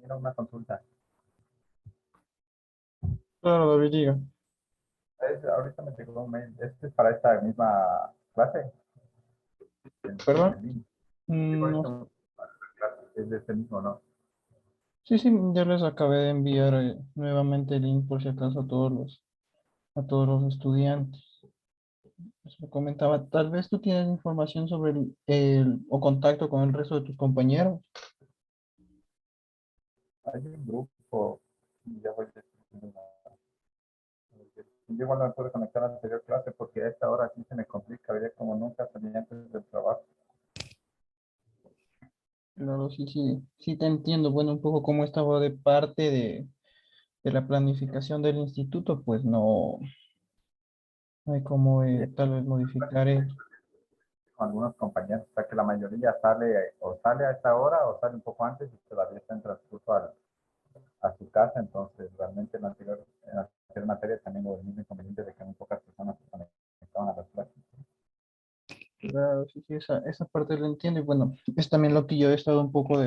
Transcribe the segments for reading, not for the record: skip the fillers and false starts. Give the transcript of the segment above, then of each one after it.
Era una consulta. Claro, David, diga. Ahorita me llegó un mail. ¿Este es para esta misma clase? ¿Perdón? En línea. Llegó No. ahorita para esta clase. Es de este mismo, ¿no? Sí, sí, ya les acabé de enviar nuevamente el link por si acaso a todos los estudiantes. Les lo comentaba, tal vez tú tienes información sobre o contacto con el resto de tus compañeros. Hay un grupo. Y ya voy a... Yo igual no me pude conectar a la anterior clase porque a esta hora sí se me complica. Vería como nunca salí antes del trabajo. Claro, sí, sí, sí te entiendo. Bueno, un poco como estaba de parte de la planificación del instituto, pues no hay como Y tal vez modificar eso. con algunos compañeros. O sea que la mayoría sale o sale a esta hora o sale un poco antes y todavía está en transcurso a su casa. Entonces, realmente en la anterior materia también hubo el mismo inconveniente de que muy pocas personas se conectaban a las clases. Claro, sí, sí, esa parte lo entiendo. Y bueno, es también lo que yo he estado un poco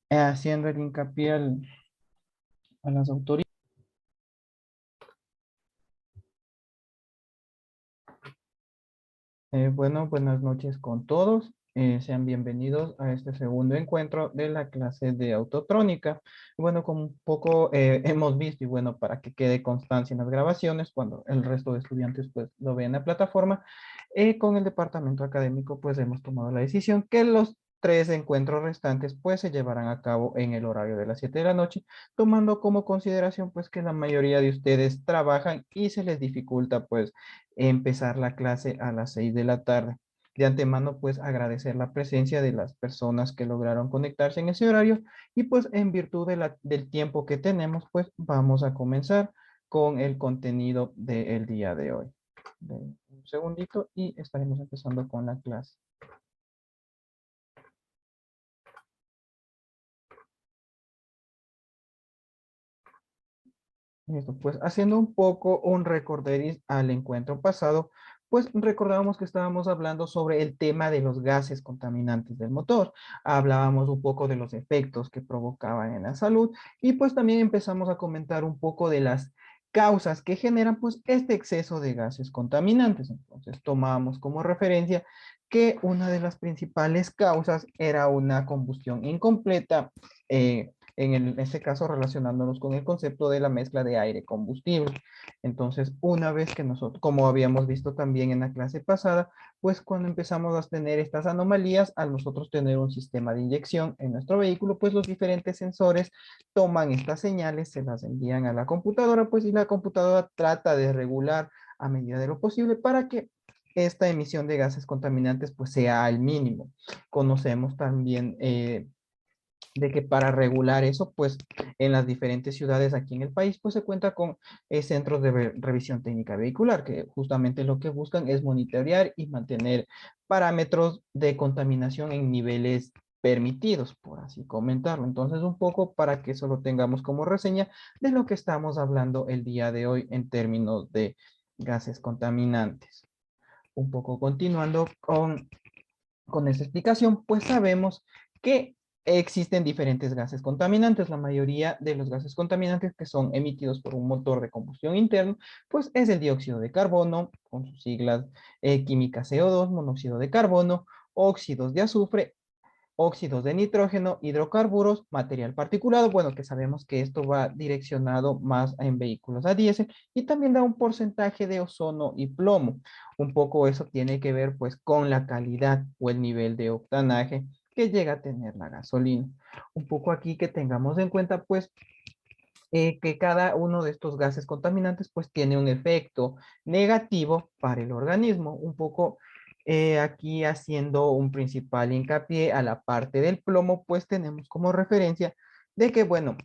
haciendo el hincapié a las autoridades. Bueno, buenas noches con todos. Sean bienvenidos a este segundo encuentro de la clase de autotrónica. Bueno, como un poco hemos visto y bueno, para que quede constancia en las grabaciones, cuando el resto de estudiantes pues lo vean en la plataforma, con el departamento académico pues hemos tomado la decisión que los tres encuentros restantes pues se llevarán a cabo en el horario de las 7 de la noche, tomando como consideración pues que la mayoría de ustedes trabajan y se les dificulta pues empezar la clase a las 6 de la tarde. De antemano, pues agradecer la presencia de las personas que lograron conectarse en ese horario y pues en virtud del tiempo que tenemos, pues vamos a comenzar con el contenido del día de hoy. Un segundito y estaremos empezando con la clase. Listo, pues haciendo un poco un recorderis al encuentro pasado, pues recordábamos que estábamos hablando sobre el tema de los gases contaminantes del motor. Hablábamos un poco de los efectos que provocaban en la salud y pues también empezamos a comentar un poco de las causas que generan pues este exceso de gases contaminantes. Entonces tomamos como referencia que una de las principales causas era una combustión incompleta, en este caso relacionándonos con el concepto de la mezcla de aire-combustible. Entonces, una vez que nosotros, como habíamos visto también en la clase pasada, pues cuando empezamos a tener estas anomalías, al nosotros tener un sistema de inyección en nuestro vehículo, pues los diferentes sensores toman estas señales, se las envían a la computadora, pues y la computadora trata de regular a medida de lo posible para que esta emisión de gases contaminantes pues sea al mínimo. Conocemos también de que para regular eso, pues en las diferentes ciudades aquí en el país, pues se cuenta con centros de revisión técnica vehicular, que justamente lo que buscan es monitorear y mantener parámetros de contaminación en niveles permitidos, por así comentarlo. Entonces, un poco para que eso lo tengamos como reseña de lo que estamos hablando el día de hoy en términos de gases contaminantes. Un poco continuando con esta explicación, pues sabemos que existen diferentes gases contaminantes. La mayoría de los gases contaminantes que son emitidos por un motor de combustión interno, pues es el dióxido de carbono, con sus siglas químicas CO2, monóxido de carbono, óxidos de azufre, óxidos de nitrógeno, hidrocarburos, material particulado, bueno, que sabemos que esto va direccionado más en vehículos a diésel y también da un porcentaje de ozono y plomo. Un poco eso tiene que ver pues con la calidad o el nivel de octanaje que llega a tener la gasolina. Un poco aquí que tengamos en cuenta pues que cada uno de estos gases contaminantes pues tiene un efecto negativo para el organismo. Un poco aquí haciendo un principal hincapié a la parte del plomo, pues tenemos como referencia de que, bueno,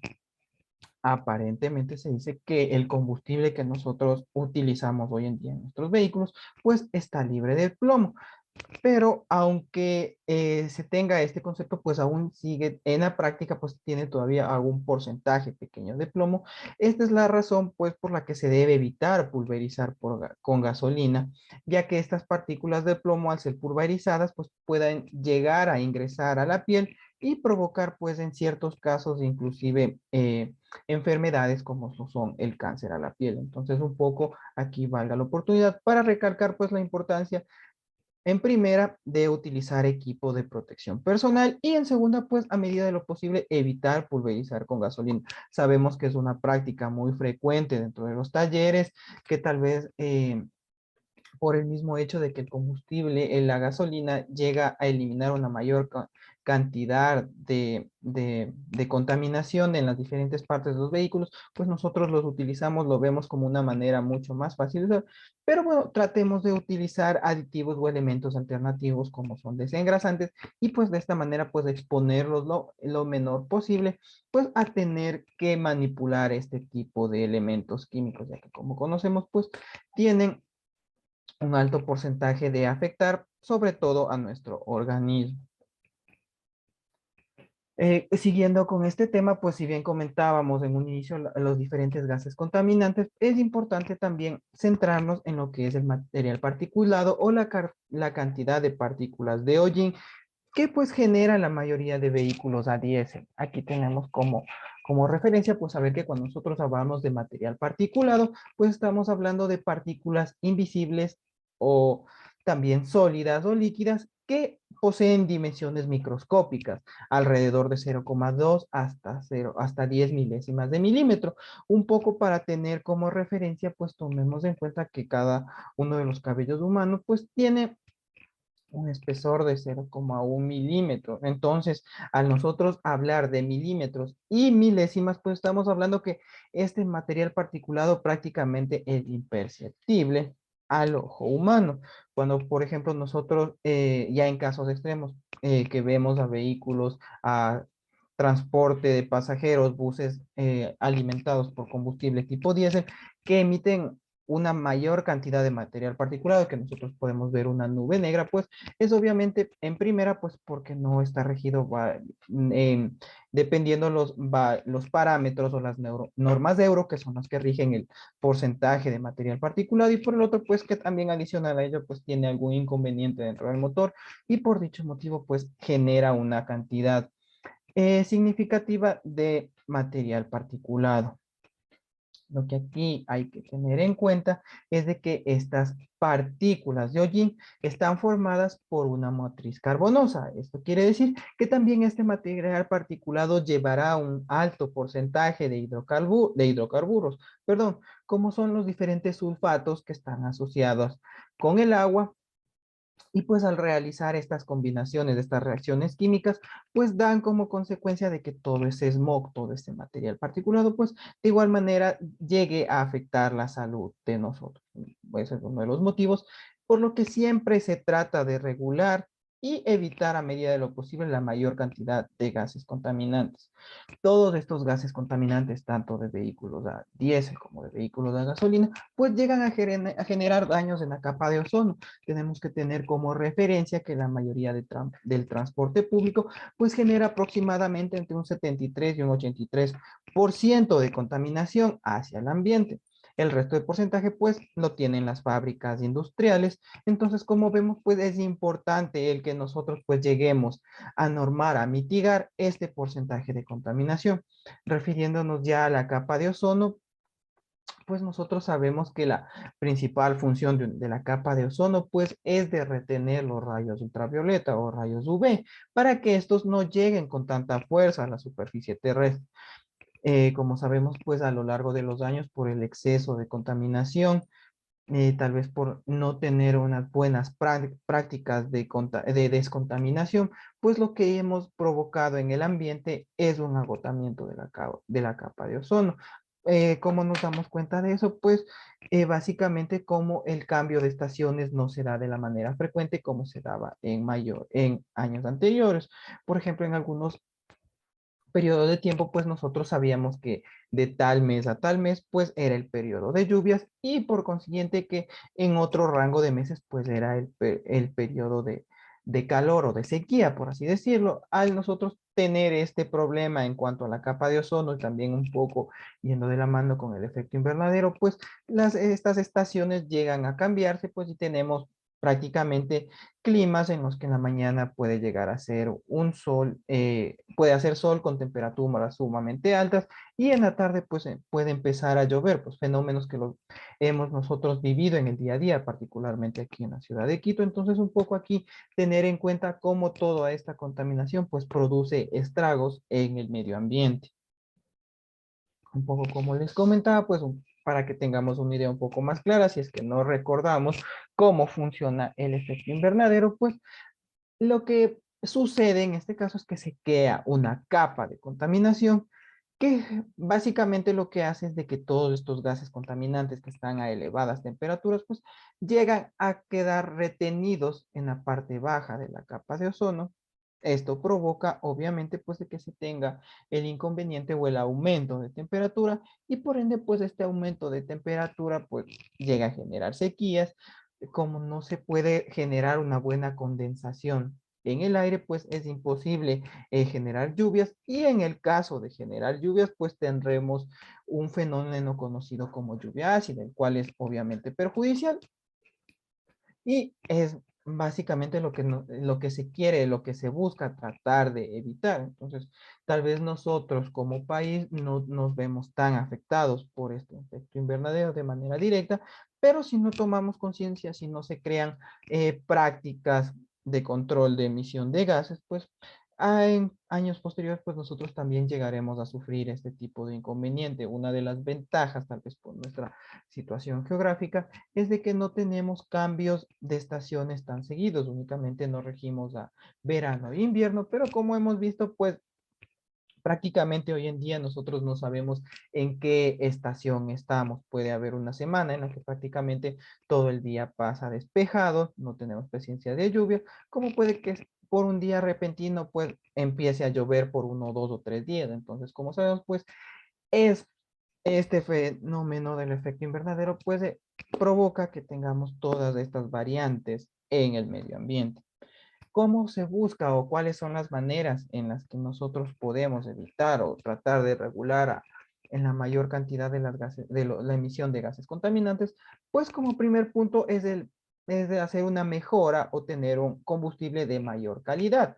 aparentemente se dice que el combustible que nosotros utilizamos hoy en día en nuestros vehículos, pues está libre de plomo. Pero aunque se tenga este concepto, pues aún sigue en la práctica, pues tiene todavía algún porcentaje pequeño de plomo. Esta es la razón, pues, por la que se debe evitar pulverizar con gasolina, ya que estas partículas de plomo, al ser pulverizadas, pues puedan llegar a ingresar a la piel y provocar pues en ciertos casos inclusive enfermedades como son el cáncer a la piel. Entonces un poco aquí valga la oportunidad para recalcar pues la importancia en primera, de utilizar equipo de protección personal y en segunda, pues a medida de lo posible, evitar pulverizar con gasolina. Sabemos que es una práctica muy frecuente dentro de los talleres, que tal vez por el mismo hecho de que el combustible, la gasolina, llega a eliminar una mayor cantidad de contaminación en las diferentes partes de los vehículos, pues nosotros los utilizamos, lo vemos como una manera mucho más fácil de usar, pero bueno, tratemos de utilizar aditivos o elementos alternativos como son desengrasantes y pues de esta manera pues exponerlos lo menor posible pues a tener que manipular este tipo de elementos químicos, ya que como conocemos pues tienen un alto porcentaje de afectar sobre todo a nuestro organismo. Siguiendo con este tema, pues si bien comentábamos en un inicio los diferentes gases contaminantes, es importante también centrarnos en lo que es el material particulado o la cantidad de partículas de hollín que pues genera la mayoría de vehículos a diésel. Aquí tenemos como referencia, pues saber que cuando nosotros hablamos de material particulado, pues estamos hablando de partículas invisibles o también sólidas o líquidas que poseen dimensiones microscópicas, alrededor de 0,2 hasta 10 milésimas de milímetro. Un poco para tener como referencia, pues tomemos en cuenta que cada uno de los cabellos humanos, pues tiene un espesor de 0,1 milímetro. Entonces, al nosotros hablar de milímetros y milésimas, pues estamos hablando que este material particulado prácticamente es imperceptible al ojo humano. Cuando, por ejemplo, nosotros, ya en casos extremos, que vemos a vehículos, a transporte de pasajeros, buses alimentados por combustible tipo diésel, que emiten una mayor cantidad de material particulado, que nosotros podemos ver una nube negra, pues es obviamente en primera, pues porque no está regido dependiendo los parámetros o las normas de euro, que son las que rigen el porcentaje de material particulado, y por el otro, pues que también adicional a ello, pues tiene algún inconveniente dentro del motor, y por dicho motivo, pues genera una cantidad significativa de material particulado. Lo que aquí hay que tener en cuenta es de que estas partículas de hollín están formadas por una matriz carbonosa. Esto quiere decir que también este material particulado llevará un alto porcentaje de hidrocarburos, perdón, como son los diferentes sulfatos que están asociados con el agua y pues al realizar estas combinaciones de estas reacciones químicas, pues dan como consecuencia de que todo ese smog, todo este material particulado, pues de igual manera llegue a afectar la salud de nosotros. Ese es uno de los motivos por lo que siempre se trata de regular y evitar a medida de lo posible la mayor cantidad de gases contaminantes. Todos estos gases contaminantes, tanto de vehículos a diésel como de vehículos a gasolina, pues llegan a generar daños en la capa de ozono. Tenemos que tener como referencia que la mayoría del transporte público pues genera aproximadamente entre un 73 y un 83% de contaminación hacia el ambiente. El resto del porcentaje pues lo tienen las fábricas industriales. Entonces, como vemos, pues es importante el que nosotros pues lleguemos a normar, a mitigar este porcentaje de contaminación. Refiriéndonos ya a la capa de ozono, pues nosotros sabemos que la principal función de la capa de ozono pues es de retener los rayos ultravioleta o rayos UV para que estos no lleguen con tanta fuerza a la superficie terrestre. Como sabemos pues a lo largo de los años por el exceso de contaminación, tal vez por no tener unas buenas prácticas de descontaminación, pues lo que hemos provocado en el ambiente es un agotamiento de la capa de ozono. ¿Cómo nos damos cuenta de eso? Pues básicamente como el cambio de estaciones no se da de la manera frecuente como se daba en años anteriores. Por ejemplo, en algunos periodo de tiempo, pues nosotros sabíamos que de tal mes a tal mes, pues era el periodo de lluvias y por consiguiente que en otro rango de meses, pues era el periodo de calor o de sequía, por así decirlo. Al nosotros tener este problema en cuanto a la capa de ozono y también un poco yendo de la mano con el efecto invernadero, pues estas estaciones llegan a cambiarse, pues y tenemos prácticamente climas en los que en la mañana puede llegar a ser un sol, puede hacer sol con temperaturas sumamente altas y en la tarde pues puede empezar a llover, pues fenómenos que los hemos nosotros vivido en el día a día, particularmente aquí en la ciudad de Quito. Entonces un poco aquí tener en cuenta cómo toda esta contaminación pues produce estragos en el medio ambiente. Un poco como les comentaba, pues para que tengamos una idea un poco más clara, si es que no recordamos cómo funciona el efecto invernadero, pues lo que sucede en este caso es que se crea una capa de contaminación que básicamente lo que hace es de que todos estos gases contaminantes que están a elevadas temperaturas, pues llegan a quedar retenidos en la parte baja de la capa de ozono. Esto provoca, obviamente, pues de que se tenga el inconveniente o el aumento de temperatura y por ende, pues este aumento de temperatura, pues llega a generar sequías. Como no se puede generar una buena condensación en el aire, pues es imposible generar lluvias y en el caso de generar lluvias, pues tendremos un fenómeno conocido como lluvia ácida, el cual es obviamente perjudicial y es básicamente lo que, lo que se quiere, lo que se busca tratar de evitar. Entonces, tal vez nosotros como país no nos vemos tan afectados por este efecto invernadero de manera directa, pero si no tomamos conciencia, si no se crean prácticas de control de emisión de gases, pues en años posteriores, pues nosotros también llegaremos a sufrir este tipo de inconveniente. Una de las ventajas, tal vez por nuestra situación geográfica, es de que no tenemos cambios de estaciones tan seguidos, únicamente nos regimos a verano e invierno, pero como hemos visto, pues prácticamente hoy en día nosotros no sabemos en qué estación estamos. Puede haber una semana en la que prácticamente todo el día pasa despejado, no tenemos presencia de lluvia, como puede que por un día repentino pues empiece a llover por 1, 2 o 3 días. Entonces, como sabemos, pues es este fenómeno del efecto invernadero pues provoca que tengamos todas estas variantes en el medio ambiente. ¿Cómo se busca o cuáles son las maneras en las que nosotros podemos evitar o tratar de regular en la mayor cantidad de las gases, de la emisión de gases contaminantes? Pues como primer punto es de hacer una mejora o tener un combustible de mayor calidad.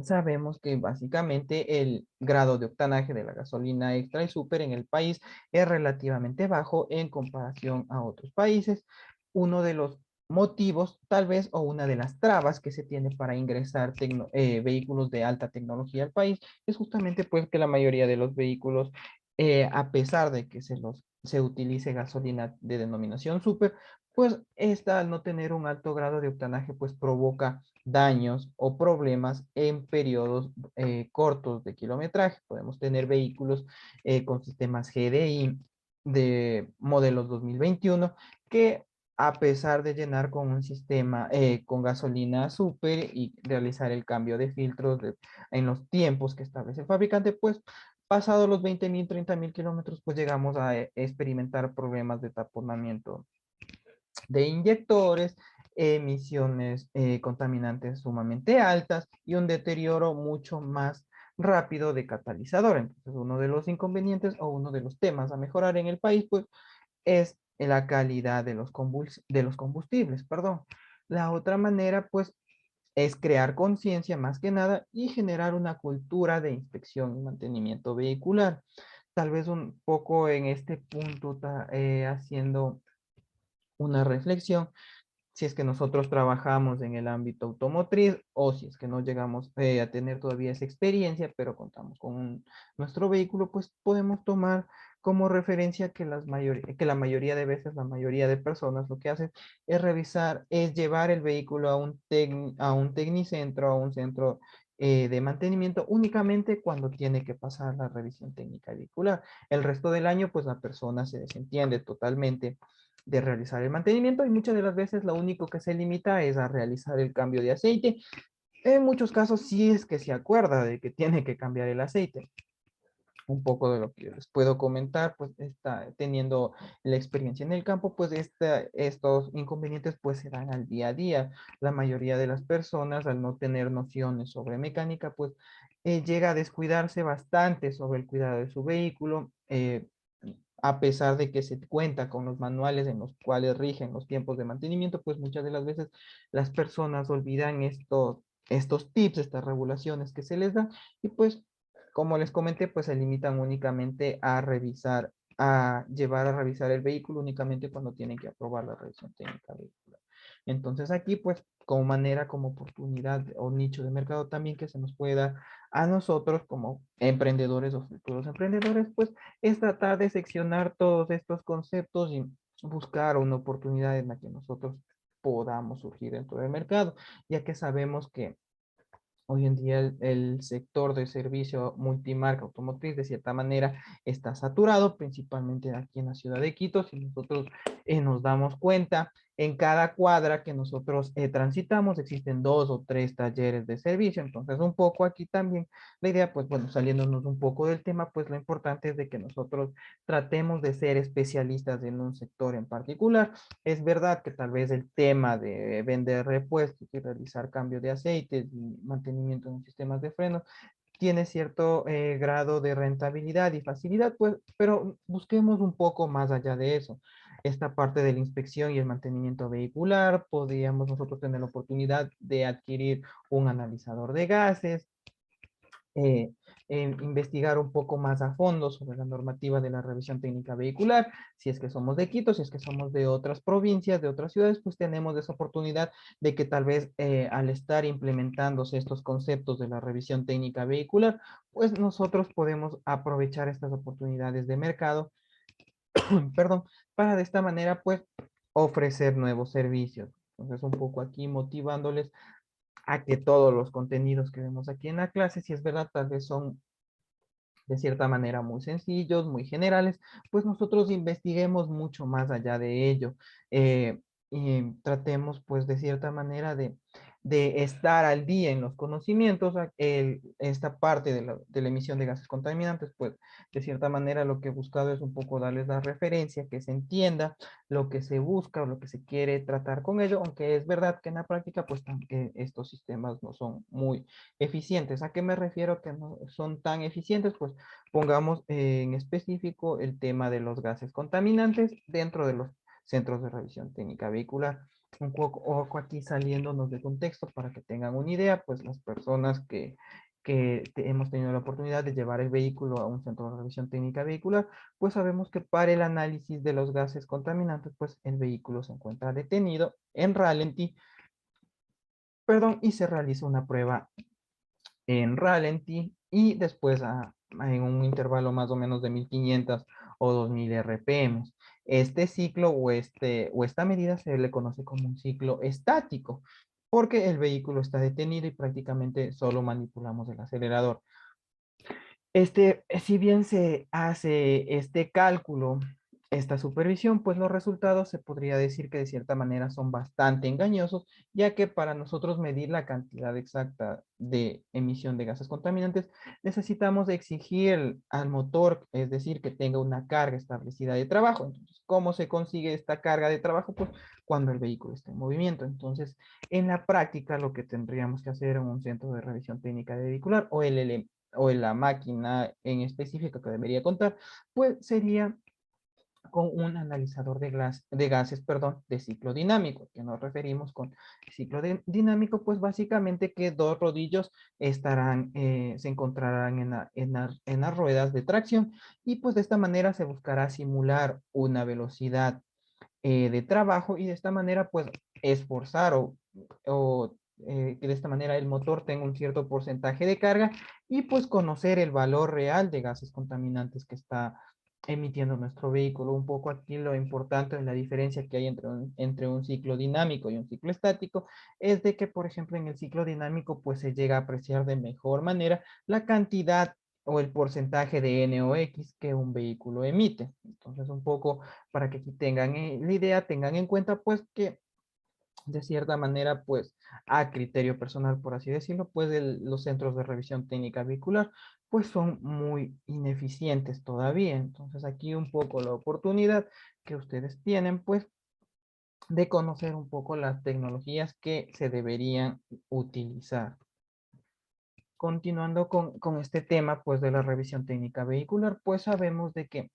Sabemos que básicamente el grado de octanaje de la gasolina extra y super en el país es relativamente bajo en comparación a otros países. Uno de los motivos, tal vez, o una de las trabas que se tiene para ingresar vehículos de alta tecnología al país es justamente pues que la mayoría de los vehículos, a pesar de que se utilice gasolina de denominación super, pues esta al no tener un alto grado de octanaje pues provoca daños o problemas en periodos cortos de kilometraje. Podemos tener vehículos con sistemas GDI de modelos 2021 que a pesar de llenar con un sistema con gasolina super y realizar el cambio de filtros en los tiempos que establece el fabricante, pues pasados los 20.000, 30.000 kilómetros, pues llegamos a experimentar problemas de taponamiento de inyectores, emisiones contaminantes sumamente altas y un deterioro mucho más rápido de catalizador. Entonces, uno de los inconvenientes o uno de los temas a mejorar en el país, pues, es la calidad de de los combustibles, perdón. La otra manera, pues, es crear conciencia más que nada y generar una cultura de inspección y mantenimiento vehicular. Tal vez un poco en este punto, haciendo una reflexión, si es que nosotros trabajamos en el ámbito automotriz o si es que no llegamos a tener todavía esa experiencia, pero contamos con nuestro vehículo, pues podemos tomar como referencia que, que la mayoría de veces, la mayoría de personas lo que hacen es revisar, es llevar el vehículo a a un tecnicentro, a un centro de mantenimiento únicamente cuando tiene que pasar la revisión técnica vehicular. El resto del año, pues la persona se desentiende totalmente de realizar el mantenimiento y muchas de las veces lo único que se limita es a realizar el cambio de aceite. En muchos casos sí es que se acuerda de que tiene que cambiar el aceite. Un poco de lo que les puedo comentar, pues está teniendo la experiencia en el campo, pues estos inconvenientes pues se dan al día a día. La mayoría de las personas al no tener nociones sobre mecánica, pues llega a descuidarse bastante sobre el cuidado de su vehículo. a pesar de que se cuenta con los manuales en los cuales rigen los tiempos de mantenimiento, pues muchas de las veces las personas olvidan estos tips, estas regulaciones que se les dan y pues, como les comenté, pues se limitan únicamente a revisar, a llevar a revisar el vehículo únicamente cuando tienen que aprobar la revisión técnica vehicular. Entonces aquí, pues, como manera, como oportunidad o nicho de mercado también que se nos pueda a nosotros como emprendedores o futuros emprendedores, pues es tratar de seccionar todos estos conceptos y buscar una oportunidad en la que nosotros podamos surgir dentro del mercado, ya que sabemos que hoy en día el sector de servicio multimarca automotriz de cierta manera está saturado, principalmente aquí en la ciudad de Quito. Si nosotros nos damos cuenta, en cada cuadra que nosotros transitamos existen 2 o 3 talleres de servicio. Entonces, un poco aquí también la idea, pues bueno, saliéndonos un poco del tema, pues lo importante es de que nosotros tratemos de ser especialistas en un sector en particular. Es verdad que tal vez el tema de vender repuestos y realizar cambio de aceites y mantenimiento en sistemas de frenos tiene cierto grado de rentabilidad y facilidad, pues, pero busquemos un poco más allá de eso. Esta parte de la inspección y el mantenimiento vehicular, podríamos nosotros tener la oportunidad de adquirir un analizador de gases, eh, investigar un poco más a fondo sobre la normativa de la revisión técnica vehicular. Si es que somos de Quito, si es que somos de otras provincias, de otras ciudades, pues tenemos esa oportunidad de que tal vez al estar implementándose estos conceptos de la revisión técnica vehicular, pues nosotros podemos aprovechar estas oportunidades de mercado, perdón, para de esta manera pues ofrecer nuevos servicios. Entonces, un poco aquí motivándoles a que todos los contenidos que vemos aquí en la clase, si es verdad, tal vez son de cierta manera muy sencillos, muy generales, pues nosotros investiguemos mucho más allá de ello. eh, y tratemos pues de cierta manera de estar al día en los conocimientos. Esta parte de la emisión de gases contaminantes, pues de cierta manera lo que he buscado es un poco darles la referencia, que se entienda lo que se busca o lo que se quiere tratar con ello, aunque es verdad que en la práctica pues que estos sistemas no son muy eficientes. ¿A qué me refiero que no son tan eficientes? Pues pongamos en específico el tema de los gases contaminantes dentro de los centros de revisión técnica vehicular. Un poco aquí saliéndonos de contexto para que tengan una idea, pues las personas que hemos tenido la oportunidad de llevar el vehículo a un centro de revisión técnica vehicular, pues sabemos que para el análisis de los gases contaminantes, pues el vehículo se encuentra detenido en ralentí, perdón, y se realiza una prueba en ralentí y después en un intervalo más o menos de 1500 o 2000 RPM. Este ciclo o esta medida se le conoce como un ciclo estático porque el vehículo está detenido y prácticamente solo manipulamos el acelerador. Si bien se hace este cálculo, esta supervisión, pues los resultados se podría decir que de cierta manera son bastante engañosos, ya que para nosotros medir la cantidad exacta de emisión de gases contaminantes, necesitamos exigir al motor, es decir, que tenga una carga establecida de trabajo. Entonces, ¿cómo se consigue esta carga de trabajo? Pues cuando el vehículo está en movimiento. Entonces, en la práctica, lo que tendríamos que hacer en un centro de revisión técnica de vehicular o en la máquina en específico que debería contar, pues sería con un analizador de gases, perdón, de ciclo dinámico, que nos referimos con ciclo dinámico, pues básicamente que 2 rodillos se encontrarán en las ruedas de tracción y pues de esta manera se buscará simular una velocidad de trabajo y de esta manera pues esforzar que de esta manera el motor tenga un cierto porcentaje de carga y pues conocer el valor real de gases contaminantes que está emitiendo nuestro vehículo. Un poco aquí lo importante de la diferencia que hay entre un ciclo dinámico y un ciclo estático es de que, por ejemplo, en el ciclo dinámico pues se llega a apreciar de mejor manera la cantidad o el porcentaje de NOx que un vehículo emite. Entonces, un poco para que aquí tengan la idea, tengan en cuenta pues que de cierta manera pues a criterio personal por así decirlo pues los centros de revisión técnica vehicular pues son muy ineficientes todavía. Entonces aquí un poco la oportunidad que ustedes tienen pues de conocer un poco las tecnologías que se deberían utilizar. Continuando con este tema pues de la revisión técnica vehicular, pues sabemos de que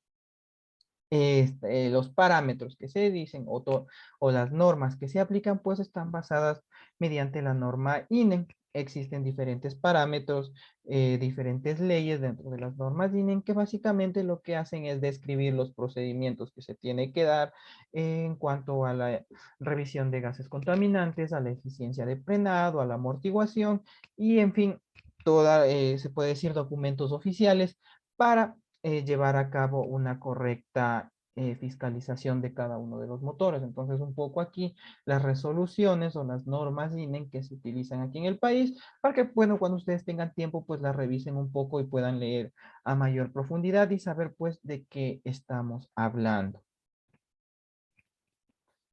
los parámetros que se dicen o las normas que se aplican, pues están basadas mediante la norma INE. Existen diferentes parámetros, diferentes leyes dentro de las normas INE que básicamente lo que hacen es describir los procedimientos que se tiene que dar en cuanto a la revisión de gases contaminantes, a la eficiencia de frenado, a la amortiguación y en fin, se puede decir documentos oficiales para llevar a cabo una correcta fiscalización de cada uno de los motores. Entonces, un poco aquí las resoluciones o las normas INE que se utilizan aquí en el país, para que, bueno, cuando ustedes tengan tiempo, pues las revisen un poco y puedan leer a mayor profundidad y saber, pues, de qué estamos hablando.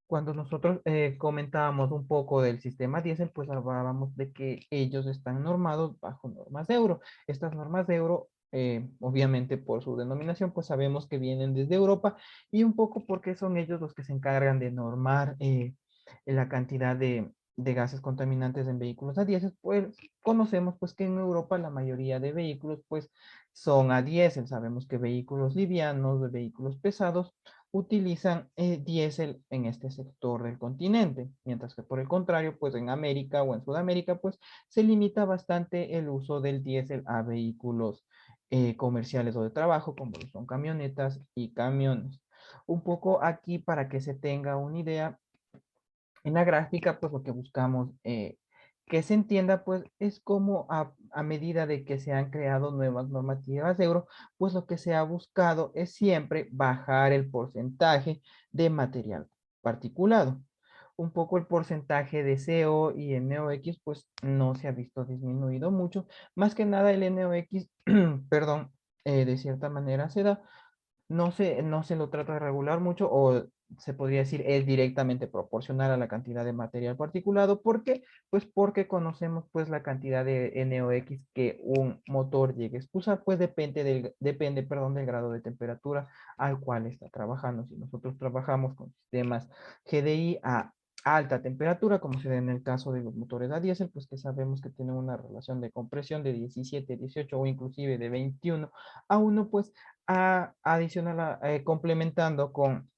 Cuando nosotros comentábamos un poco del sistema diésel, pues hablábamos de que ellos están normados bajo normas euro. Estas normas de euro, obviamente por su denominación, pues sabemos que vienen desde Europa y un poco porque son ellos los que se encargan de normar la cantidad de gases contaminantes en vehículos a diésel, pues conocemos pues que en Europa la mayoría de vehículos pues son a diésel. Sabemos que vehículos livianos, vehículos pesados, utilizan diésel en este sector del continente, mientras que por el contrario, pues en América o en Sudamérica, pues se limita bastante el uso del diésel a vehículos comerciales o de trabajo, como son camionetas y camiones. Un poco aquí para que se tenga una idea, en la gráfica, pues lo que buscamos que se entienda, pues es como a medida de que se han creado nuevas normativas de euro, pues lo que se ha buscado es siempre bajar el porcentaje de material particulado. Un poco el porcentaje de CO y NOx, pues no se ha visto disminuido mucho. Más que nada el NOx, perdón, de cierta manera se da, no se lo trata de regular mucho o se podría decir es directamente proporcional a la cantidad de material particulado. ¿Por qué? Pues porque conocemos pues la cantidad de NOx que un motor llegue a expulsar, pues depende, perdón, del grado de temperatura al cual está trabajando. Si nosotros trabajamos con sistemas GDI a alta temperatura, como se da en el caso de los motores a diésel, pues que sabemos que tienen una relación de compresión de 17, 18 o inclusive de 21 a 1, pues adicional, complementando con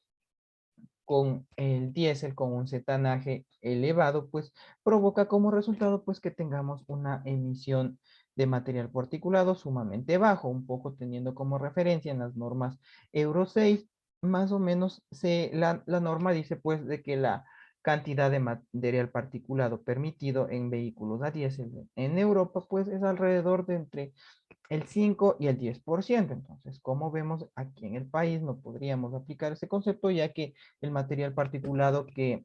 el diésel, con un cetanaje elevado, pues provoca como resultado pues que tengamos una emisión de material particulado sumamente bajo, un poco teniendo como referencia en las normas Euro 6, más o menos la norma dice pues de que la cantidad de material particulado permitido en vehículos a diésel en Europa pues es alrededor de entre el 5 y el 10%. Entonces, como vemos aquí en el país, no podríamos aplicar ese concepto, ya que el material particulado que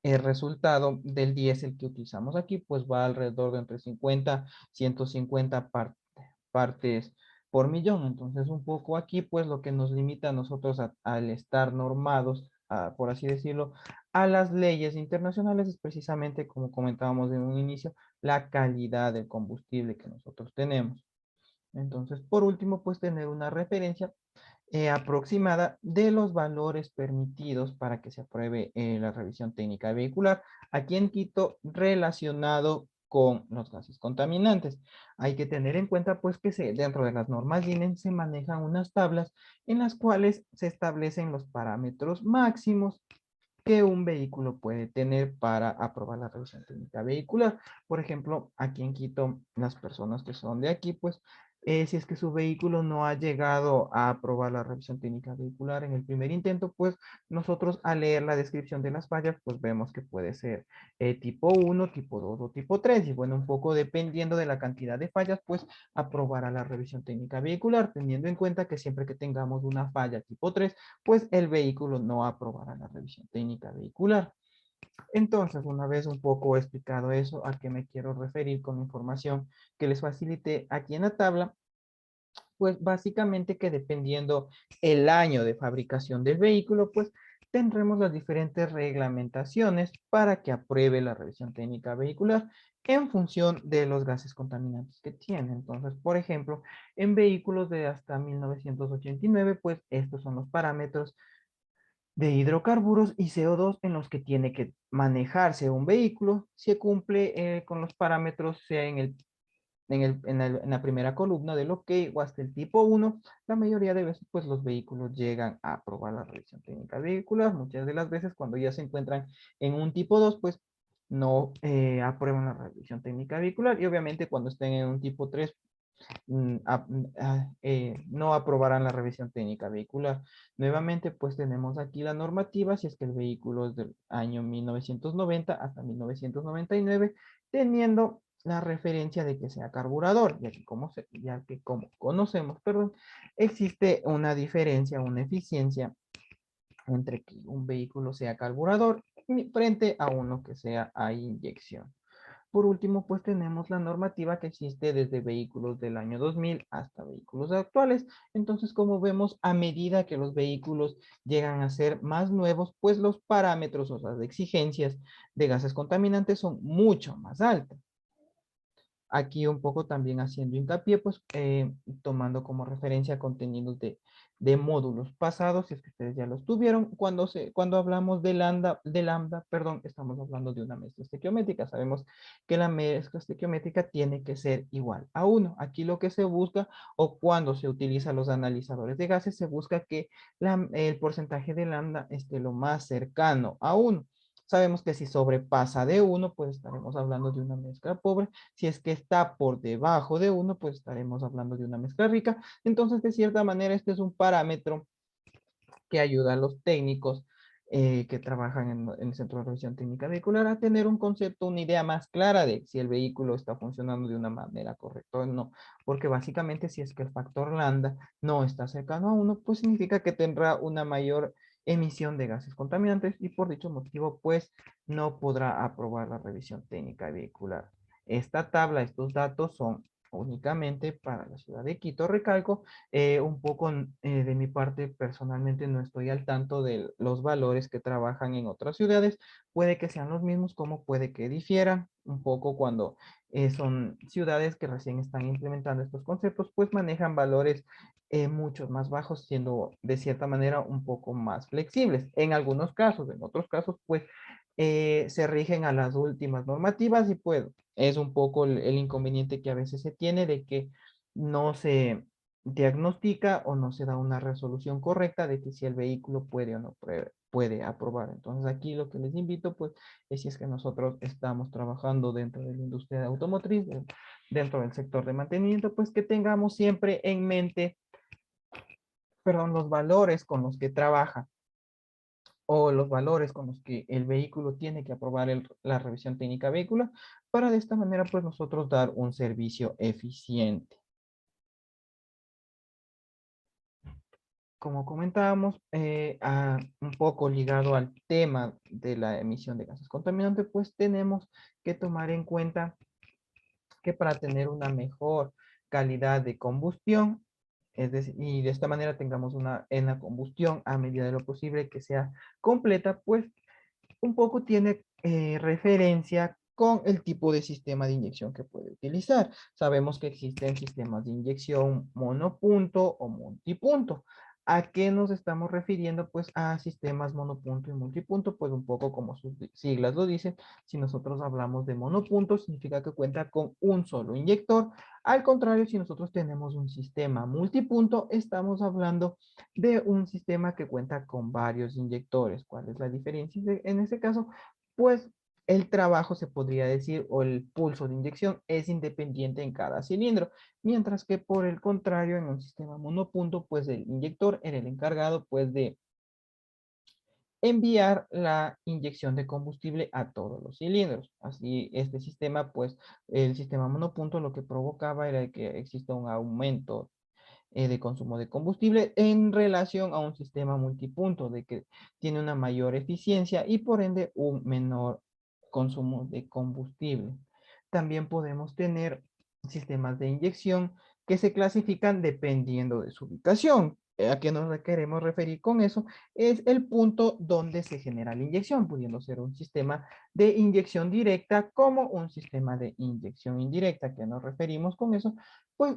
es resultado del diésel que utilizamos aquí, pues va alrededor de entre 50 y 150 partes por millón. Entonces, un poco aquí, pues lo que nos limita a nosotros al estar normados, por así decirlo, a las leyes internacionales es precisamente, como comentábamos en un inicio, la calidad del combustible que nosotros tenemos. Entonces, por último, pues tener una referencia aproximada de los valores permitidos para que se apruebe la revisión técnica vehicular aquí en Quito relacionado con los gases contaminantes. Hay que tener en cuenta pues que dentro de las normas INE se manejan unas tablas en las cuales se establecen los parámetros máximos que un vehículo puede tener para aprobar la revisión técnica vehicular. Por ejemplo, aquí en Quito, las personas que son de aquí, pues, si es que su vehículo no ha llegado a aprobar la revisión técnica vehicular en el primer intento, pues nosotros al leer la descripción de las fallas, pues vemos que puede ser tipo 1, tipo 2 o tipo 3. Y bueno, un poco dependiendo de la cantidad de fallas, pues aprobará la revisión técnica vehicular, teniendo en cuenta que siempre que tengamos una falla tipo 3, pues el vehículo no aprobará la revisión técnica vehicular. Entonces, una vez un poco explicado eso, a qué me quiero referir con información que les facilite aquí en la tabla, pues básicamente que dependiendo el año de fabricación del vehículo, pues tendremos las diferentes reglamentaciones para que apruebe la revisión técnica vehicular en función de los gases contaminantes que tiene. Entonces, por ejemplo, en vehículos de hasta 1989, pues estos son los parámetros de hidrocarburos y CO2 en los que tiene que manejarse un vehículo si cumple con los parámetros, sea en el en la primera columna del OK o hasta el tipo 1, la mayoría de veces pues los vehículos llegan a aprobar la revisión técnica vehicular. Muchas de las veces cuando ya se encuentran en un tipo 2 pues no aprueban la revisión técnica vehicular, y obviamente cuando estén en un tipo 3 no aprobarán la revisión técnica vehicular. Nuevamente, pues tenemos aquí la normativa, si es que el vehículo es del año 1990 hasta 1999, teniendo la referencia de que sea carburador, ya que como conocemos, perdón, existe una diferencia, una eficiencia entre que un vehículo sea carburador frente a uno que sea a inyección. Por último, pues tenemos la normativa que existe desde vehículos del año 2000 hasta vehículos actuales. Entonces, como vemos, a medida que los vehículos llegan a ser más nuevos, pues los parámetros o las exigencias de gases contaminantes son mucho más altas. Aquí un poco también haciendo hincapié, pues tomando como referencia contenidos de módulos pasados, si es que ustedes ya los tuvieron. Cuando hablamos de lambda, perdón, estamos hablando de una mezcla estequiométrica. Sabemos que la mezcla estequiométrica tiene que ser igual a 1. Aquí lo que se busca, o cuando se utilizan los analizadores de gases, se busca que el porcentaje de lambda esté lo más cercano a 1. Sabemos que si sobrepasa de 1, pues estaremos hablando de una mezcla pobre. Si es que está por debajo de 1, pues estaremos hablando de una mezcla rica. Entonces, de cierta manera, este es un parámetro que ayuda a los técnicos que trabajan en el Centro de Revisión Técnica Vehicular a tener un concepto, una idea más clara de si el vehículo está funcionando de una manera correcta o no. Porque básicamente si es que el factor lambda no está cercano a 1, pues significa que tendrá una mayor emisión de gases contaminantes y por dicho motivo, pues no podrá aprobar la revisión técnica vehicular. Esta tabla, estos datos son únicamente para la ciudad de Quito. Recalco, un poco de mi parte, personalmente no estoy al tanto de los valores que trabajan en otras ciudades. Puede que sean los mismos, como puede que difieran un poco cuando son ciudades que recién están implementando estos conceptos, pues manejan valores mucho más bajos, siendo de cierta manera un poco más flexibles. En algunos casos, en otros casos, pues se rigen a las últimas normativas y pues es un poco el inconveniente que a veces se tiene de que no se diagnostica o no se da una resolución correcta de que si el vehículo puede o no puede aprobar. Entonces aquí lo que les invito pues es, si es que nosotros estamos trabajando dentro de la industria automotriz, dentro del sector de mantenimiento, pues que tengamos siempre en mente, perdón, los valores con los que trabaja o los valores con los que el vehículo tiene que aprobar la revisión técnica vehícula, para de esta manera pues nosotros dar un servicio eficiente. Como comentábamos, un poco ligado al tema de la emisión de gases contaminantes, pues tenemos que tomar en cuenta que para tener una mejor calidad de combustión, es decir, y de esta manera tengamos en la combustión a medida de lo posible que sea completa, pues un poco tiene referencia con el tipo de sistema de inyección que puede utilizar. Sabemos que existen sistemas de inyección monopunto o multipunto. ¿A qué nos estamos refiriendo? Pues a sistemas monopunto y multipunto, pues un poco como sus siglas lo dicen. Si nosotros hablamos de monopunto, significa que cuenta con un solo inyector. Al contrario, si nosotros tenemos un sistema multipunto, estamos hablando de un sistema que cuenta con varios inyectores. ¿Cuál es la diferencia? En este caso, pues el trabajo se podría decir, o el pulso de inyección es independiente en cada cilindro, mientras que por el contrario, en un sistema monopunto, pues el inyector era el encargado pues de enviar la inyección de combustible a todos los cilindros. Así, este sistema, pues el sistema monopunto lo que provocaba era que exista un aumento de consumo de combustible en relación a un sistema multipunto, de que tiene una mayor eficiencia y por ende un menor consumo de combustible. También podemos tener sistemas de inyección que se clasifican dependiendo de su ubicación. ¿A qué nos queremos referir con eso? Es el punto donde se genera la inyección, pudiendo ser un sistema de inyección directa como un sistema de inyección indirecta. ¿A qué nos referimos con eso? Pues